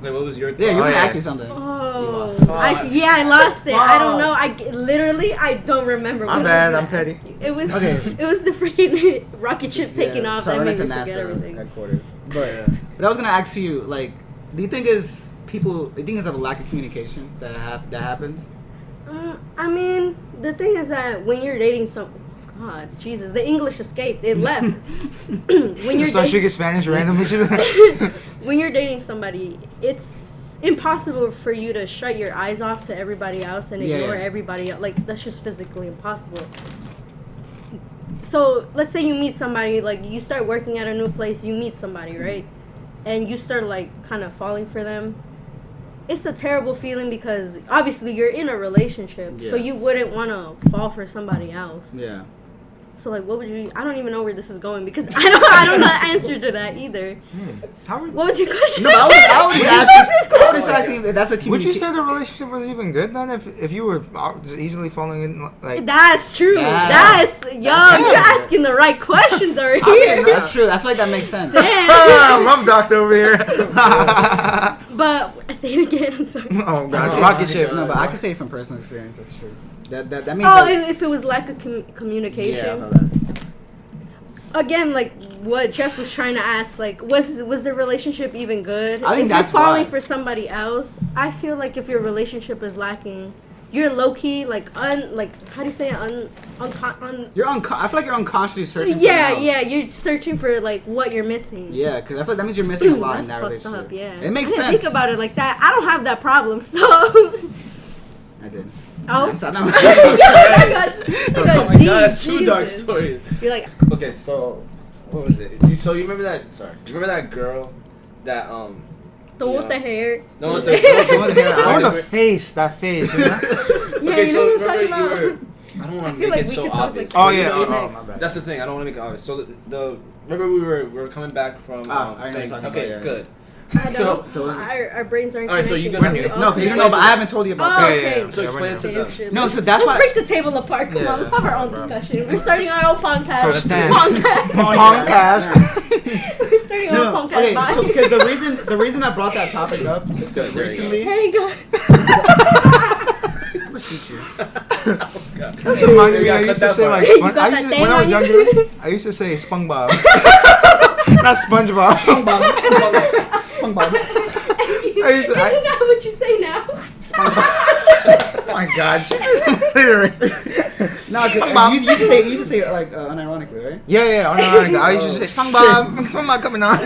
Like, what was your... Yeah, you were Oh, gonna yeah. ask me something. Oh, lost. I lost it. I don't know. I don't remember. My what bad, I I'm was gonna petty. ask you. It was Okay. It was the freaking rocket ship taking off Sorry, that when I made me said forget NASA everything. headquarters. But I was gonna ask you, like, do you think it's a lack of communication that happens? I mean, the thing is that when you're dating God, Jesus, the English escaped. It left. When you're So speaking Spanish randomly. when you're dating somebody, it's impossible for you to shut your eyes off to everybody else and ignore everybody else. Like, that's just physically impossible. So let's say you meet somebody, like, you start working at a new place, you meet somebody, right? And you start, like, kind of falling for them. It's a terrible feeling because obviously you're in a relationship, so you wouldn't want to fall for somebody else. Yeah. So, like, what would you... I don't even know where this is going because I don't know the answer to that either. What was your question? No, I was just asking if that's a communication. Would you say the relationship was even good then if you were just easily falling in, like... That's true. That's you're asking the right questions over here. I mean, that's true. I feel like that makes sense. Damn. Love doctor over here. But I say it again. I'm sorry. Oh, God. Oh, Rocket ship. No, but I can say it from personal experience. That's true. That means. Oh, that, if it was lack of communication. yeah, that's what that's. Again, like what Jeff was trying to ask, like was the relationship even good? I think if that's you're falling why. for somebody else, I feel like if your relationship is lacking, you're low key like how do you say it? I feel like you're unconsciously searching. Yeah, you're searching for like what you're missing. Yeah, because I feel like that means you're missing a lot in That's that fucked relationship. up, yeah. It makes I didn't sense. think about it like that. I don't have that problem, so. I did. Oh, I'm sorry, no. I got Oh my deep. god, that's two dark Jesus. stories. You're like, Okay, so what was it? So you remember that? Sorry, you remember that girl that the one with the hair. No, with The one with the hair Oh, out. the face. That face. You know? Yeah, Okay, you so know what I'm remember talking you about? were. I don't I want to feel make like it we so could solve, obvious. like, Oh, yeah. next. Oh, my bad. That's the thing. I don't want to make it obvious. So remember we were coming back from. I know what you're talking okay, about, yeah. good. I So don't. Our brains aren't. All right, so you connected. gonna- No, because you Explain know, but to I haven't told you about Oh, that. okay. So explain it to them. No, so that's Let's why. break the table apart. Come Yeah. on, let's have our own discussion. We're starting our own podcast. So stand. Podcast. Podcast. We're starting our No, own podcast. okay, Bye. so because the reason I brought that topic up It's good. There you recently. Hey, God. I'm gonna shoot you. That's reminds me. I used to say like You got that thing when I was on younger. you? I used to say SpongeBob, not SpongeBob. SpongeBob. Isn't that what you say now? Oh my God, she's literally. No, you used to say it like unironically, right? Yeah. I used to say SpongeBob coming on.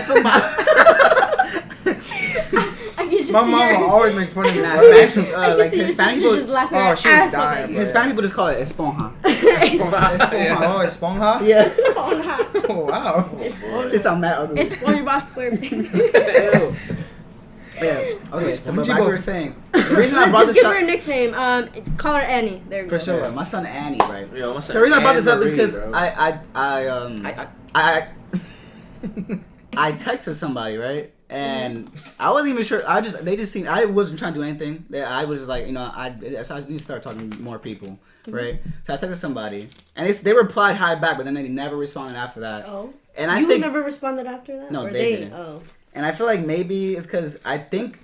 I can just My see mom her. will always make fun of me. Nah, Like, Spanish, I can like see your Hispanic sister people. just laughing Oh, her she would ass die, off bro. Hispanic people just call it esponja. Oh, Esponja? Yeah. Oh, wow. Just sound mad ugly. It's SpongeBob SquarePants. Yeah. Okay. So but like we were saying, The reason I brought Just this give up. her a nickname. Call her Annie. There we go. Priscilla. My son Annie, right? Yo, my son. So the reason I brought this up is Anne because Marie, I texted somebody, right? And I wasn't even sure. I wasn't trying to do anything. I was just like, I just need to start talking to more people, right? So I texted somebody, and they replied hi back, but then they never responded after that. Oh. And I you think never responded after that? no, or they didn't. Oh. And I feel like maybe it's because I think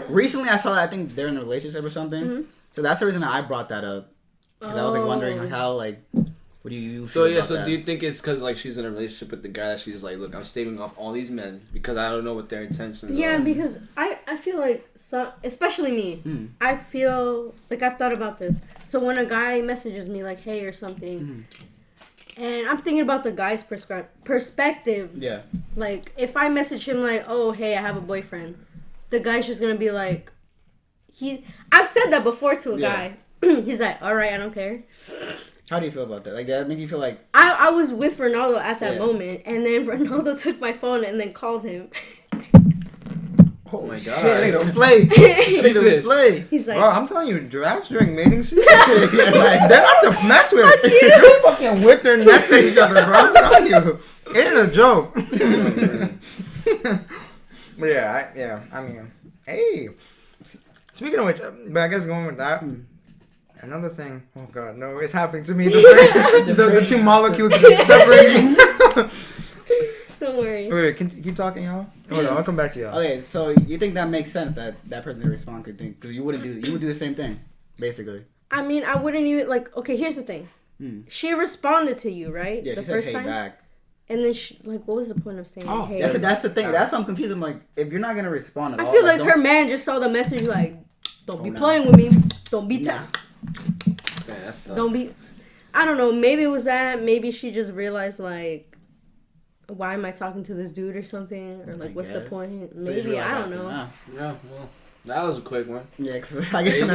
recently I saw that I think they're in a relationship or something. Mm-hmm. So that's the reason I brought that up, because I was like wondering how what do you so do you think it's because like she's in a relationship with the guy that she's like, look, I'm staving off all these men because I don't know what their intentions are. Yeah, because I feel like especially me, I feel like I've thought about this. So when a guy messages me like, hey or something, and I'm thinking about the guy's perspective. Yeah. Like if I message him like, oh hey, I have a boyfriend, the guy's just gonna be like, I've said that before to a guy. He's like, all right, I don't care. How do you feel about that? Like, that make you feel like... I was with Ronaldo at that moment, and then Ronaldo took my phone and then called him. Oh my god. Shit, don't play. Jesus. Play. He's like... Bro, I'm telling you, giraffes during mating season, like, they're not to mess with. You fucking whip their necks at each other, bro. I'm telling you. It ain't a joke. But yeah, I mean, hey. Speaking of which, but I guess going with that... Another thing, oh god, no, it's happening to me. The two molecules keep separating. Don't worry. Wait, keep talking, y'all. Hold on, I'll come back to y'all. Okay, so you think that makes sense that person didn't respond could think, because you would do the same thing, basically. I mean, I wouldn't even okay. Here's the thing. She responded to you, right? Yeah, the she first said, hey, time. back. And then what was the point of saying? Oh, hey, that's the thing. That's why I'm confused. I'm like, if you're not gonna respond at all, I feel like her man just saw the message like, don't be playing with me. Don't be Don't be. I don't know. Maybe it was that. Maybe she just realized like, why am I talking to this dude or something? Or like, what's the point? Maybe I don't know. Yeah, well, that was a quick one. Yeah, because I guess I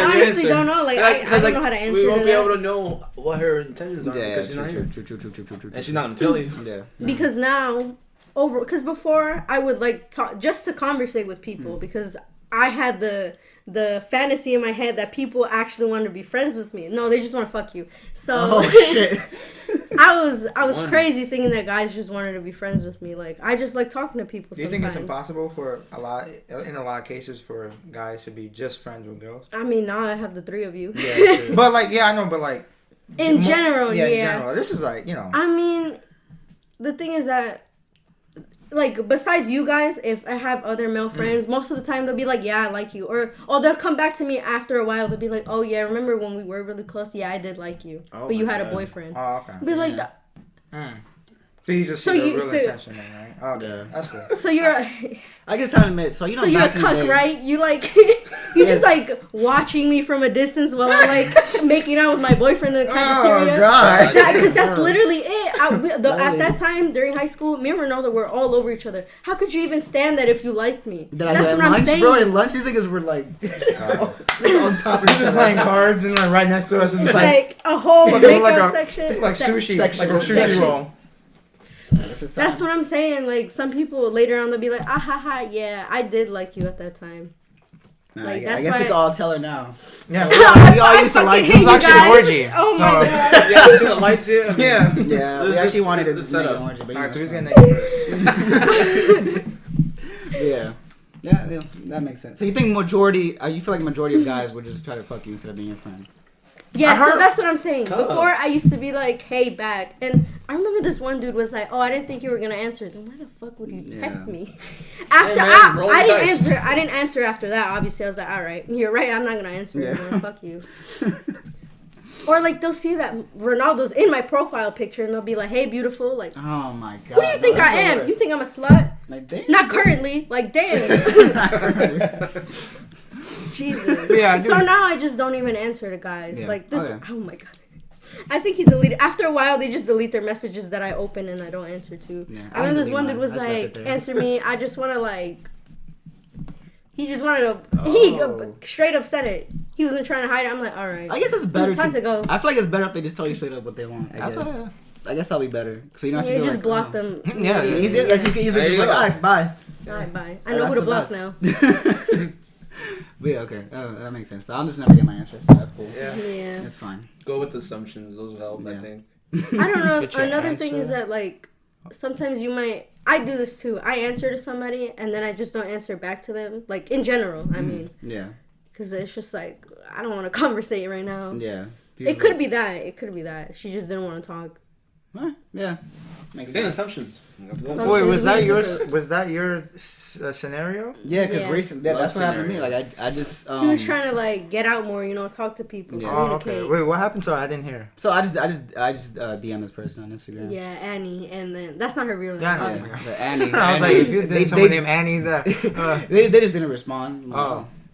honestly don't know. Like, I don't know how to answer. We won't be that. able to know what her intentions are because she's not here. True. And she's not gonna tell you. Yeah. Because now, because before I would like talk just to conversate with people because I had the fantasy in my head that people actually wanted to be friends with me. No, they just want to fuck you. So shit. I was crazy thinking that guys just wanted to be friends with me. Like I just like talking to people. Do you think it's impossible in a lot of cases for guys to be just friends with girls? I mean, now I have the three of you. Yeah, but like, yeah, I know, but like in general. In general, this is like, you know. I mean, the thing is that. Like, besides you guys, if I have other male friends, most of the time they'll be like, yeah, I like you. Or they'll come back to me after a while. They'll be like, oh, yeah, remember when we were really close? Yeah, I did like you. But you had a boyfriend. Oh, okay. I'll be like, So you just see the real intention then, right? Oh, okay. Yeah. That's good. So you're I guess I'll admit, so you're a cuck, right? You like you just like watching me from a distance while I'm like making out with my boyfriend in the cafeteria. Oh god. Because that's literally it. At that time during high school, me and Ronaldo were all over each other. How could you even stand that if you liked me? That's what I'm saying. Bro, in lunch, these niggas were like on top of each other playing cards and like right next to us. It's like a whole makeup section. Like sushi. Like a sushi roll. That's what I'm saying. Like some people later on they'll be like, ah ha ha, yeah, I did like you at that time. Like, I guess we can all tell her now. Yeah, so we all used to like it. It was actually an orgy. Oh my god. Yeah, see the lights here. Yeah, we actually wanted to set up an orgy, but alright, so who's getting naked first? Yeah, that makes sense. So you think you feel like majority of guys would just try to fuck you instead of being your friend? Yeah, so that's what I'm saying. Before, I used to be like, hey, back. And I remember this one dude was like, oh, I didn't think you were going to answer. Then why the fuck would you text me? After I didn't answer after that. Obviously, I was like, all right, you're right. I'm not going to answer anymore. Fuck you. Or like they'll see that Ronaldo's in my profile picture and they'll be like, hey, beautiful. Like, oh my god. Who do you think I am? You think I'm a slut? Like, damn. Not currently. Like, damn. Jesus. Yeah, so now I just don't even answer to guys. Yeah. Like this. Oh my god. I think he deleted. After a while, they just delete their messages that I open and I don't answer to. Yeah, I remember this one dude was like, "Answer me. I just want to like." He just wanted to. He straight up said it. He wasn't trying to hide it. I'm like, all right. I guess it's better. Time to go. I feel like it's better if they just tell you straight up what they want. I guess that'll be better. So you don't have to just block them. Yeah, easier. You can easily just like, all right, bye. All right, bye. I know who to block now. Yeah, okay. That makes sense. So I'm just never get my answer. So that's cool. Yeah. That's fine. Go with assumptions. Those help, I think. I don't know. Another thing is that, like, sometimes I do this too. I answer to somebody and then I just don't answer back to them. Like, in general, I mean. Yeah. Because it's just like, I don't want to conversate right now. Yeah. It could be that. It could be that. She just didn't want to talk. Yeah. Makes sense. Assumptions. Wait, was that your scenario? Yeah, because recently that's what happened to me. Like I just he was trying to like get out more, talk to people. Yeah. Oh, okay. Wait, what happened? Sorry, I didn't hear. So I just DM this person on Instagram. Yeah, Annie, and then that's not her real name. Yeah, Annie. I was like, if you did someone named Annie, they just didn't respond.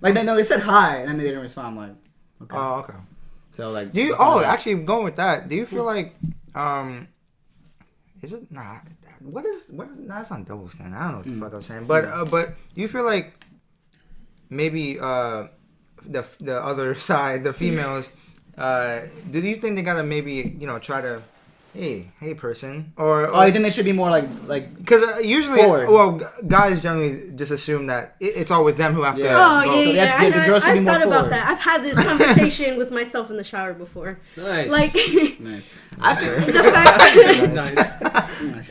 Like they said hi and then they didn't respond. I'm like, okay. Oh, okay. So like, actually going with that, do you feel like is it not? What is? Nah, it's not double standard. I don't know what the fuck I'm saying. But do you feel like maybe the other side, the females, do you think they gotta maybe try to, hey person, or I think they should be more like because usually guys generally just assume that it's always them who have to. Oh so yeah. The girls should be more forward. I've thought about that. I've had this conversation with myself in the shower before. Nice. Like nice. I feel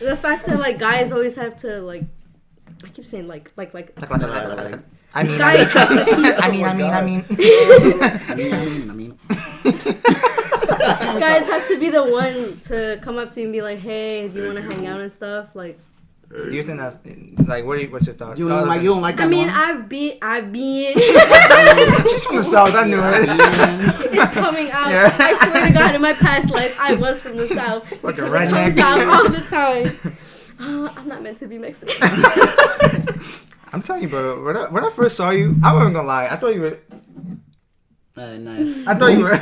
the fact that like guys always have to like. I keep saying like. I mean, guys have to keep. I mean. Guys have to be the one to come up to you and be like, "Hey, do you want to hang out and stuff?" Like, do you think that's like what's your thoughts? You don't like that? I mean, one? I've been. She's from the South. I knew it. It's coming out. Yeah. I swear to God, in my past life, I was from the South. Like a redneck. It comes out all the time. I'm not meant to be Mexican. I'm telling you, bro. When I first saw you, I wasn't gonna lie. I thought you were. Nice. I thought you were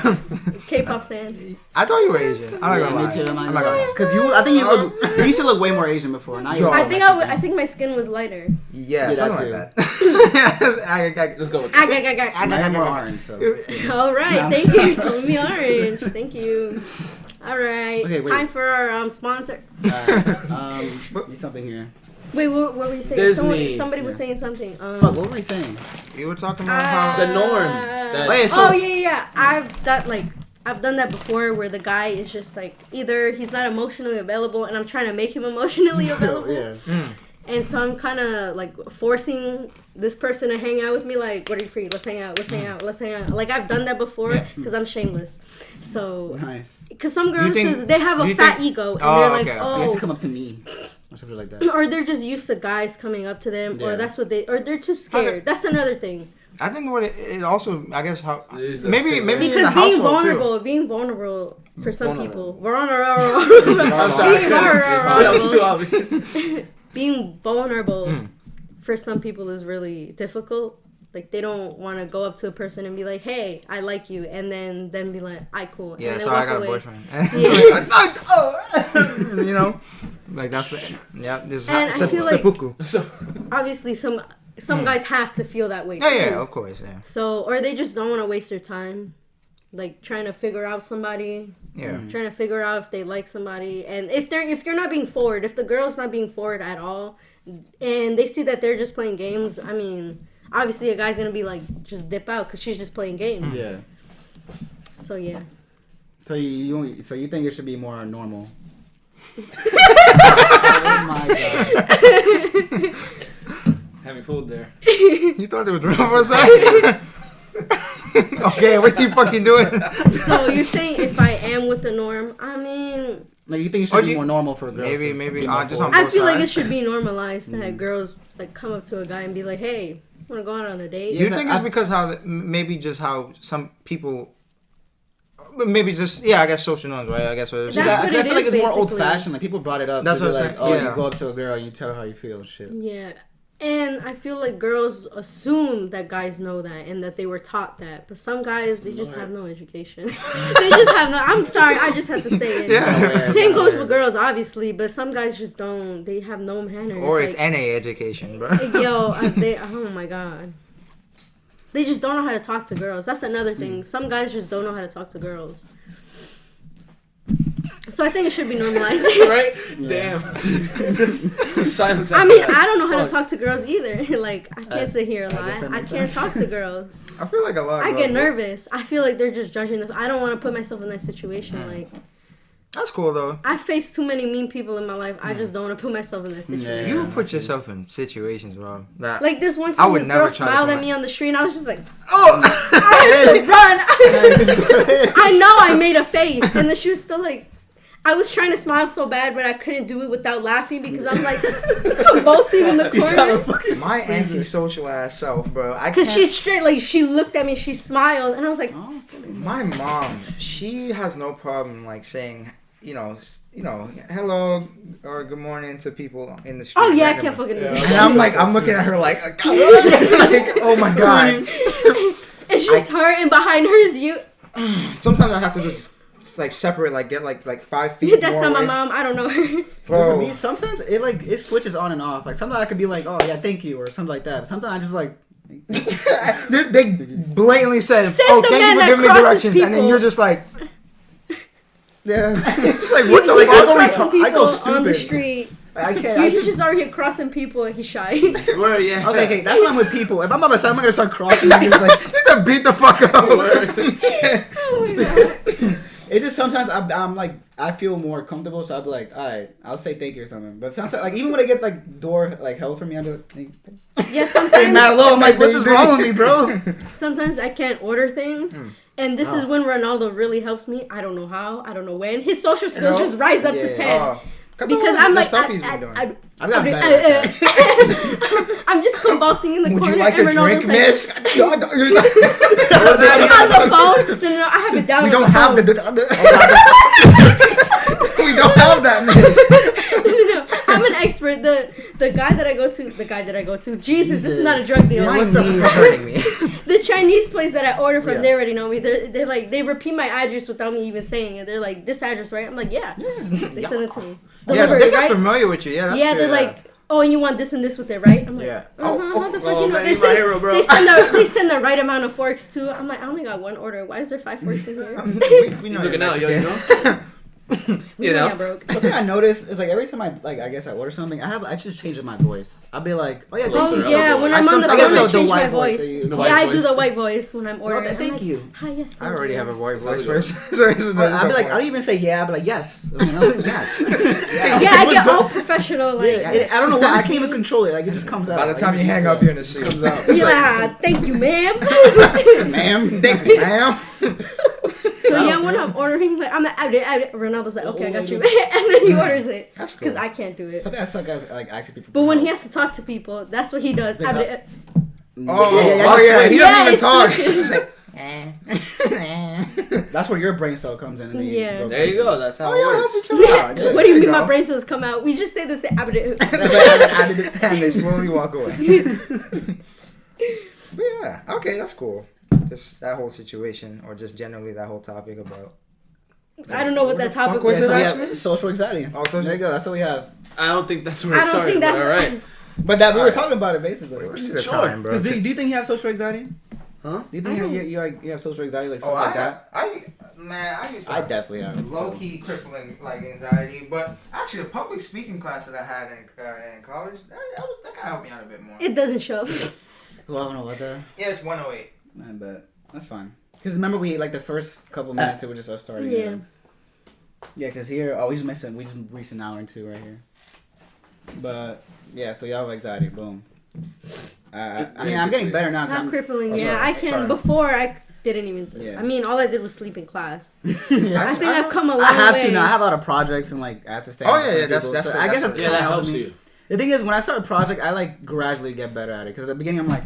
K-pop fan. I thought you were Asian. I'm not gonna lie. Me too. I'm not gonna lie. Because I think you used to look way more Asian before. Now you. I think my skin was lighter. Yeah, something like that. Let's go with that. I'm more orange. So. All right, thank you. Call me orange. Thank you. All right, time for our sponsor. Need something here. Wait, what were you saying? Disney. Somebody was saying something. Fuck, what were you saying? You were talking about how the norm. Yeah. I've done that before where the guy is just like either he's not emotionally available and I'm trying to make him emotionally available. Yeah. And so I'm kind of like forcing this person to hang out with me. Like, what are you free? Let's hang out. Let's hang out. Let's hang out. Like I've done that before because I'm shameless. So nice. Because some girls they have a fat ego and they're like, you have to come up to me. Or something like that. Or they're just used to guys coming up to them, or they're too scared. That's another thing. I think what it also, I guess how maybe because being vulnerable for some people, being vulnerable for some people is really difficult. Like they don't want to go up to a person and be like, "Hey, I like you," and then be like, "I cool." Yeah, and so then I got away. a boyfriend. Like that's this and I feel like seppuku. Obviously some guys have to feel that way. Yeah, of course, yeah. So or they just don't want to waste their time, like trying to figure out somebody. Yeah. Trying to figure out if they like somebody, and if you're not being forward, if the girl's not being forward at all, and they see that they're just playing games. I mean, obviously a guy's gonna be like, just dip out because she's just playing games. Yeah. So yeah. So you think it should be more normal? Oh my god. Having food there. You thought it was real for a second? Okay, what are you fucking doing? So you're saying if I am with the norm, I mean... Like you think it should be more normal for girls? Maybe just on both I feel like sides. it should be normalized to have girls like come up to a guy and be like, "Hey, want to go out on a date?" You think it's because how some people... Maybe just I guess social norms, right? I guess what it is. That's what I feel like it's basically more old fashioned. Like people brought it up. That's what I'm like, saying. oh, Yeah. you go up to a girl and you tell her how you feel and shit. Yeah. And I feel like girls assume that guys know that and that they were taught that. But some guys, they just have no education. They just have no... I'm sorry, I just have to say it. Yeah. Same goes with girls, obviously. But some guys just don't... They have no manners. Or it's NA education, bro. Oh my God. They just don't know how to talk to girls. That's another thing. Some guys just don't know how to talk to girls. So I think it should be normalized. Right? Yeah. Damn. Silence. I mean, I don't know how to talk to girls either. Like, I can't sit here and lie. I can't talk to girls. I feel like a lot of I get nervous. I feel like they're just judging. I don't want to put myself in that situation. Like, that's cool though. I face too many mean people in my life. I just don't want to put myself in that situation. You put yourself in situations, bro. That like this one time, this girl smiled at me on the street, and I was just like, oh, I had to run. I know I made a face, and then she was still like, I was trying to smile so bad, but I couldn't do it without laughing because I'm like convulsing in the corner. My antisocial ass self, bro. Because she's straight, like she looked at me, she smiled, and I was like, oh. My mom, she has no problem like saying, you know, hello or good morning to people in the street. Oh yeah, I can't fucking do that. And I'm looking at her like oh my god. It's just her, and behind her is you. Sometimes I have to just like separate, like get like 5 feet. That's not my mom. I don't know her. For me, sometimes it switches on and off. Like sometimes I could be like, oh yeah, thank you, or something like that. But sometimes I just like. They blatantly said, "Oh, thank you for giving me directions," people. And then you're just like, "Yeah." It's like what the fuck? I go stupid on the street. I can't. He's just out here crossing people, and he's shy. Word, yeah. Okay, that's when I'm with people. If I'm by myself, I'm gonna start crossing. Like, you gonna beat the fuck up. Oh my god. It just sometimes I'm like I feel more comfortable, so I'll be like, all right, I'll say thank you or something. But sometimes, like even when I get like door like held for me, I'm like, thank you. Yeah, sometimes. Mad low. I'm like, what is wrong with me, bro? Sometimes I can't order things, and this is when Ronaldo really helps me. I don't know how, I don't know when. His social skills just rise up to 10. Because I'm like, I'm just convulsing in the corner. Would you like a drink, miss? On the phone? No, I have it down. We don't have we don't have that, miss. No, I'm an expert. The guy that I go to. Jesus, this is not a drug deal. My knee is hurting me. The Chinese place that I order from, they already know me. They're like, they repeat my address without me even saying it. They're like, this address, right? I'm like, yeah. They send it to me. Delivery, they get familiar with you. Yeah, that's true, they're like, oh, and you want this and this with it, right? I'm like, how the fuck you know? Man, they send the right amount of forks too. I'm like, I only got one order. Why is there 5 forks in here? we know looking out, yo, you know. You know, broke. The thing I notice is like every time I guess I order something, I just change my voice. I'll be like, oh yeah, thank you. Yeah, when I'm on the phone, I change my voice. I do the white voice when I'm ordering. No, thank you. Hi, yes. I already have a white voice. I'll be like, I don't even say yeah. I'll be like, yes. Yes. Yeah, I get all professional. Like, I don't know why. I can't even control it. Like it just comes out. By the time you hang up, you're in the seat. Comes out. You're like, thank you, ma'am. Ma'am. Thank you, ma'am. So yeah, when I'm ordering, like Ronaldo's like, okay, I got you, and then he orders it because I can't do it. I suck as like asking people. But when he has to talk to people, that's what he does. He doesn't even talk. That's where your brain cell comes in. And there you go. That's how it works. What do you mean my brain cells come out? We just say this, and they slowly walk away. But yeah, okay, that's cool. Just that whole situation, or just generally that whole topic about. I don't know what that topic was. So we have social anxiety. Oh, social. There you go. That's what we have. I don't think that's where it started. But all right. But that we were talking about it basically. What's the time, bro? Do you think you have social anxiety? Huh? Do you think you have social anxiety like something like that? I used to. I definitely have low key crippling like anxiety, but actually the public speaking class that I had in college that kind of helped me out a bit more. It doesn't show. Well, I don't know what that. Yeah, it's 108. I bet that's fine. Because remember we like the first couple minutes it was just us starting. Yeah. Yeah, because here we just reached an hour and 2 right here. But yeah, so y'all have anxiety. Boom. I mean, I'm getting better now. Not crippling. Yeah, I can. Sorry. Before I didn't even. I mean, all I did was sleep in class. I think I've come a long way. I have to now. I have a lot of projects and like I have to stay. Oh yeah, that's I guess that's that helps you. The thing is, when I start a project, I like gradually get better at it. Because at the beginning, I'm like,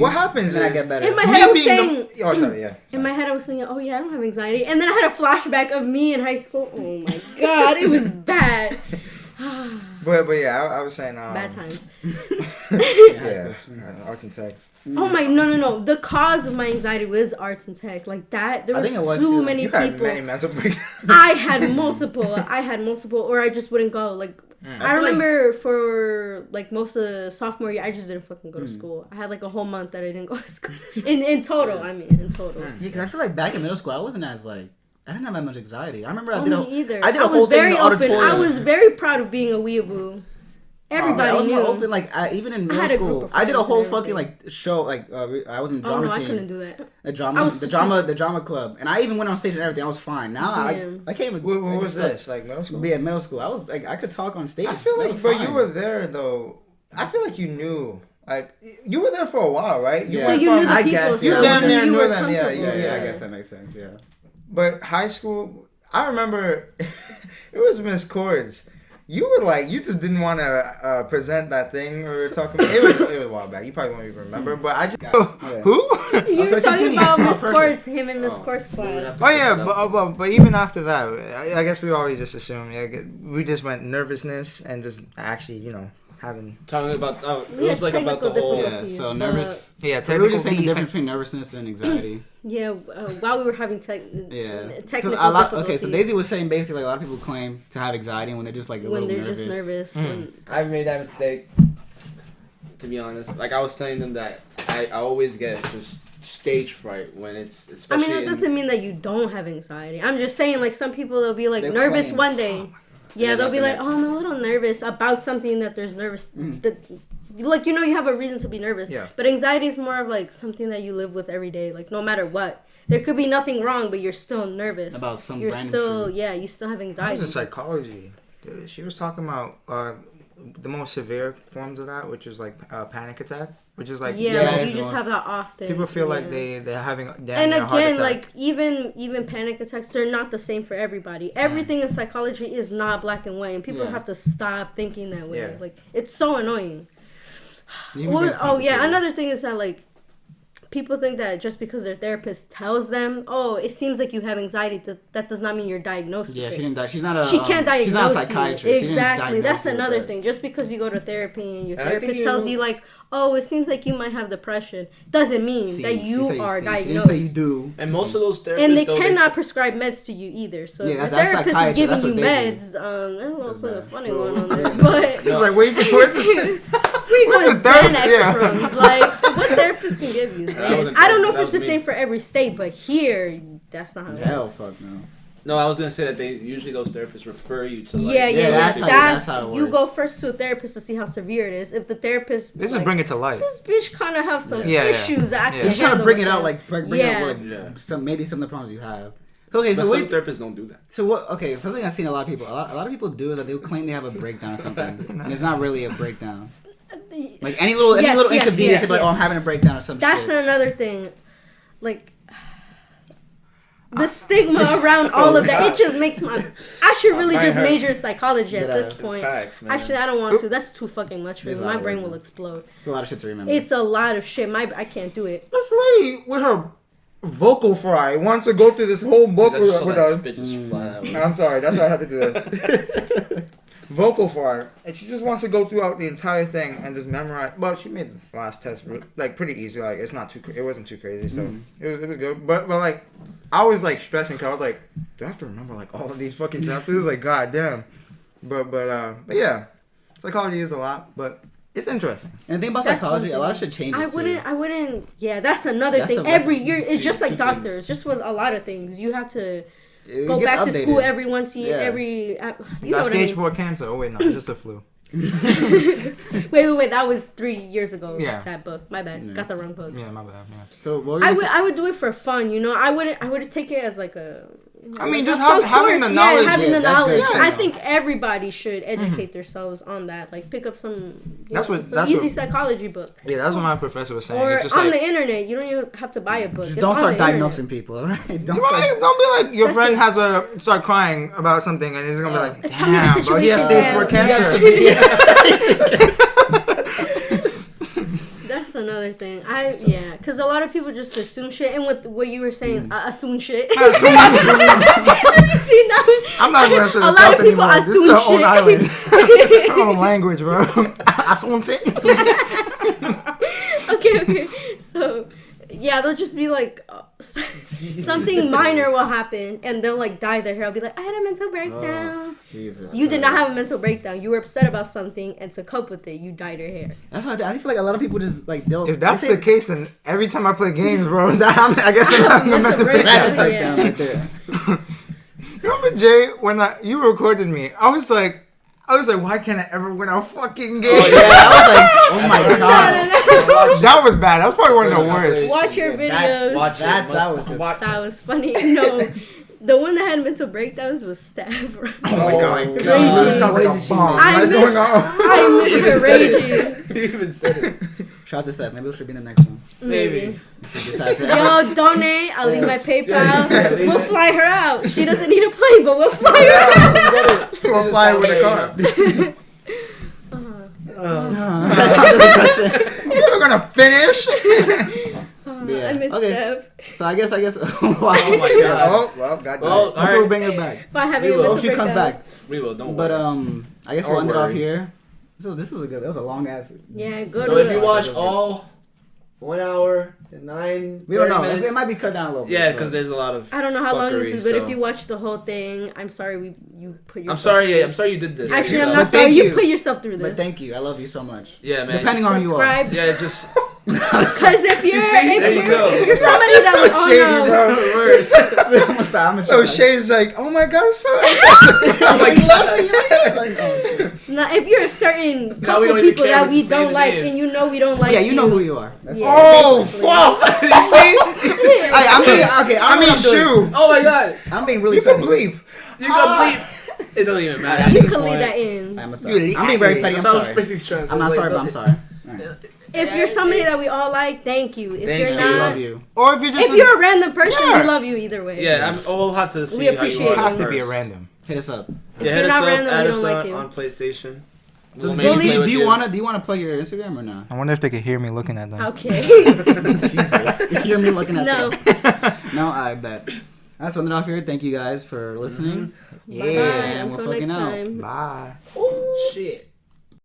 what happens is I get better. In my head, I was saying. Yeah. In my head, I was thinking, oh yeah, I don't have anxiety, and then I had a flashback of me in high school. Oh my god, it was bad. but yeah, I was saying bad times. Arts and tech. Oh my no! The cause of my anxiety was arts and tech. Like that, there was too many people. Had many mental breaks. I had multiple, or I just wouldn't go. Like I remember for like most of sophomore year, I just didn't fucking go to school. I had like a whole month that I didn't go to school. In total, I mean, in total. Yeah, because I feel like back in middle school, I wasn't as like I didn't have that much anxiety. I remember I did a was whole thing in very the open. auditorium. I was very proud of being a weeaboo. Everybody I was knew. more open. Like even in middle school, I did a whole fucking like show. Like I was in the drama team. I couldn't do that. The drama club, and I even went on stage and everything. I was fine. Now I can't even. What was this? Like middle school? Yeah, middle school. I was like I could talk on stage. I feel like, but you were there though. I feel like you knew. Like you were there for a while, right? So you knew the people. I guess you damn near knew them. Yeah, I guess that makes sense. Yeah. But high school, I remember it was Miss Cords. You were like, you just didn't want to present that thing we were talking about. It was a while back. You probably won't even remember. But I just... Who? You were talking about Miss Cords, him and Miss Cords' class. Oh, yeah. But even after that, I guess we always just assumed. Yeah, we just went nervousness and just actually, talking about it was like about the whole so nervous. So we were just saying the difference between nervousness and anxiety. Yeah, while we were having technical difficulties. So Daisy was saying basically a lot of people claim to have anxiety when they're just like a little nervous. Just nervous. I've made that mistake. To be honest, like I was telling them that I always get just stage fright when it's especially. I mean, it doesn't mean that you don't have anxiety. I'm just saying, like some people they'll be like nervous one day. Yeah, they'll be like, oh, I'm a little nervous about something that there's nervous. Like, you have a reason to be nervous. Yeah. But anxiety is more of, like, something that you live with every day. Like, no matter what. There could be nothing wrong, but you're still nervous. About some You're random still, shit. you still have anxiety. That was in psychology. Dude, she was talking about the most severe forms of that, which is, like, panic attack. Which is, like... you just have that often. People feel like they're having and again, like, even panic attacks, they're not the same for everybody. Everything in psychology is not black and white, and people have to stop thinking that way. Yeah. Like, it's so annoying. Another thing is that, like, people think that just because their therapist tells them, oh, it seems like you have anxiety, that does not mean you're diagnosed with it. She didn't. She's not a. She can't diagnose. She's not a psychiatrist. Exactly. That's another thing. Just because you go to therapy and your therapist tells you like, oh, it seems like you might have depression, doesn't mean that you are diagnosed. She didn't say you do. And most of those therapists, and they cannot prescribe meds to you either. So if the therapist is giving you meds, there's also a funny one on there. But it's like, where's this? Where you going Xanax from? Like, what therapist can give you Xanax? I don't know if it's the same for every state, but here, that's not how it is. Hell, fuck no. No, I was gonna say that those therapists refer you to like that's how it works. You go first to a therapist to see how severe it is. If the therapist they just bring it to life. This bitch kind of have some issues. You're trying to bring it out, maybe some of the problems you have. Okay, but some therapists don't do that. So what? Okay, something I've seen a lot of people. A lot of people do is that they claim they have a breakdown or something, and it's not really a breakdown. Like any little inconvenience, like I'm having a breakdown or something. That's another thing. Like. The stigma around all of that, it just makes I should really just major in psychology at this point. Facts, man. Actually, I don't want to. That's too fucking much for me. My brain will explode. It's a lot of shit to remember. It's a lot of shit. I can't do it. This lady with her vocal fry wants to go through this whole book with us. I'm sorry, that's why I have to do that. Vocal fry, and she just wants to go throughout the entire thing and just memorize. Well, she made the last test like pretty easy. Like it wasn't too crazy, so it was good. But like I was like stressing because I was like, do I have to remember like all of these fucking chapters? Like god damn. But yeah, psychology is a lot, but it's interesting. And the thing about psychology, a lot of shit changes. I wouldn't. Yeah, that's another thing. Every year, it's just like doctors. Just with a lot of things, you have to. Go back to school every once a year. You got stage 4 cancer. Oh wait, no, it's just a flu. wait. That was 3 years ago. Yeah. That book. My bad. Got the wrong book. Yeah, my bad. Yeah. So I would do it for fun. I would take it as like a. I mean, just having the knowledge. Yeah, having the knowledge. Yeah, I think everybody should educate themselves on that. Like, pick up some easy psychology book. Yeah, that's what my professor was saying. Or just on the internet. You don't even have to buy a book. Just don't start diagnosing people, all right? Don't be like your friend start crying about something and he's gonna be like, damn, bro, he has stage 4 cancer. That's another thing. Because a lot of people just assume shit, and with what you were saying, assume shit. Have you seen that? I'm not going to say this South anymore. This is our own island. Our own language, bro. Assume shit. Okay. So, Yeah, they'll just be like, something minor will happen, and they'll like dye their hair. I'll be like, I had a mental breakdown. Oh, Jesus. You did not have a mental breakdown. You were upset about something, and to cope with it, you dyed your hair. That's why I feel like a lot of people just like they'll. If that's the case, then every time I play games, bro, I guess I'm having a mental That's a breakdown. breakdown right there. Remember, Jay, when you recorded me, I was like, why can't I ever win a fucking game? Oh, yeah, I was like, oh my god. That was bad. That was probably one of the worst. Watch your videos. That was funny. No, the one that had mental breakdowns was Steph. Oh my god. Raging. Sounds like a bomb. I miss her raging. You even said it. Shout out to Seth. Maybe we should be in the next one. Maybe. Yo, donate. I'll leave my PayPal. We'll fly her out. She doesn't need a plane, but we'll fly her out. We'll fly her with a car. You're never gonna finish. I miss Steph. So I guess. Wow. Oh my god. Well, goddamn. All right. We'll bring her back. By having We will. a If she comes back. We will. Don't But worry. I guess we'll end it off here. So this was a good. That was a long ass. Yeah, good. So if you watch all 1 hour and 9, we don't know. minutes, It might be cut down a little bit. yeah, because there's a lot of. I don't know how long this is, but so. if you watch the whole thing, I'm sorry you put yourself. I'm sorry. Yeah, I'm sorry you did this. Actually, so. I'm not sorry. You put yourself through this. But thank you. I love you so much. Yeah, man. Depending on who you are. Subscribe. Yeah, just. Because if you're there you somebody that would So Shay's like, oh my god, so. I'm like, now, if you're a certain couple we don't even people care that to we say don't the like, names. and you know we don't like, yeah, you know who you are. That's Yeah, Oh, basically. fuck. You see? I mean, shoe. Oh my god. I'm being really You can petty. bleep. You can bleep. It don't even matter. You can leave that in. I'm sorry. I'm being very petty. I'm That's how sorry. basically trying to I'm not say, sorry, but I'm sorry. If you're somebody that we all like, thank you. If Thank you're you. We not, love you. Or if you're just if you're a random person, Yeah. we love you either way. Yeah, we'll have to see We how you appreciate are it. have to be a first. random. Hit us up. Yeah, you're hit us not up, random, add we us don't like on, you. on PlayStation. So We'll maybe play with do you want to plug your Instagram or not? I wonder if they could hear me looking at them. Okay. Jesus. You hear me looking at No. them. No, I bet. That's ending off here. Thank you guys for listening. Bye-bye. Yeah, and we're Until fucking next out. time. Bye. Shit.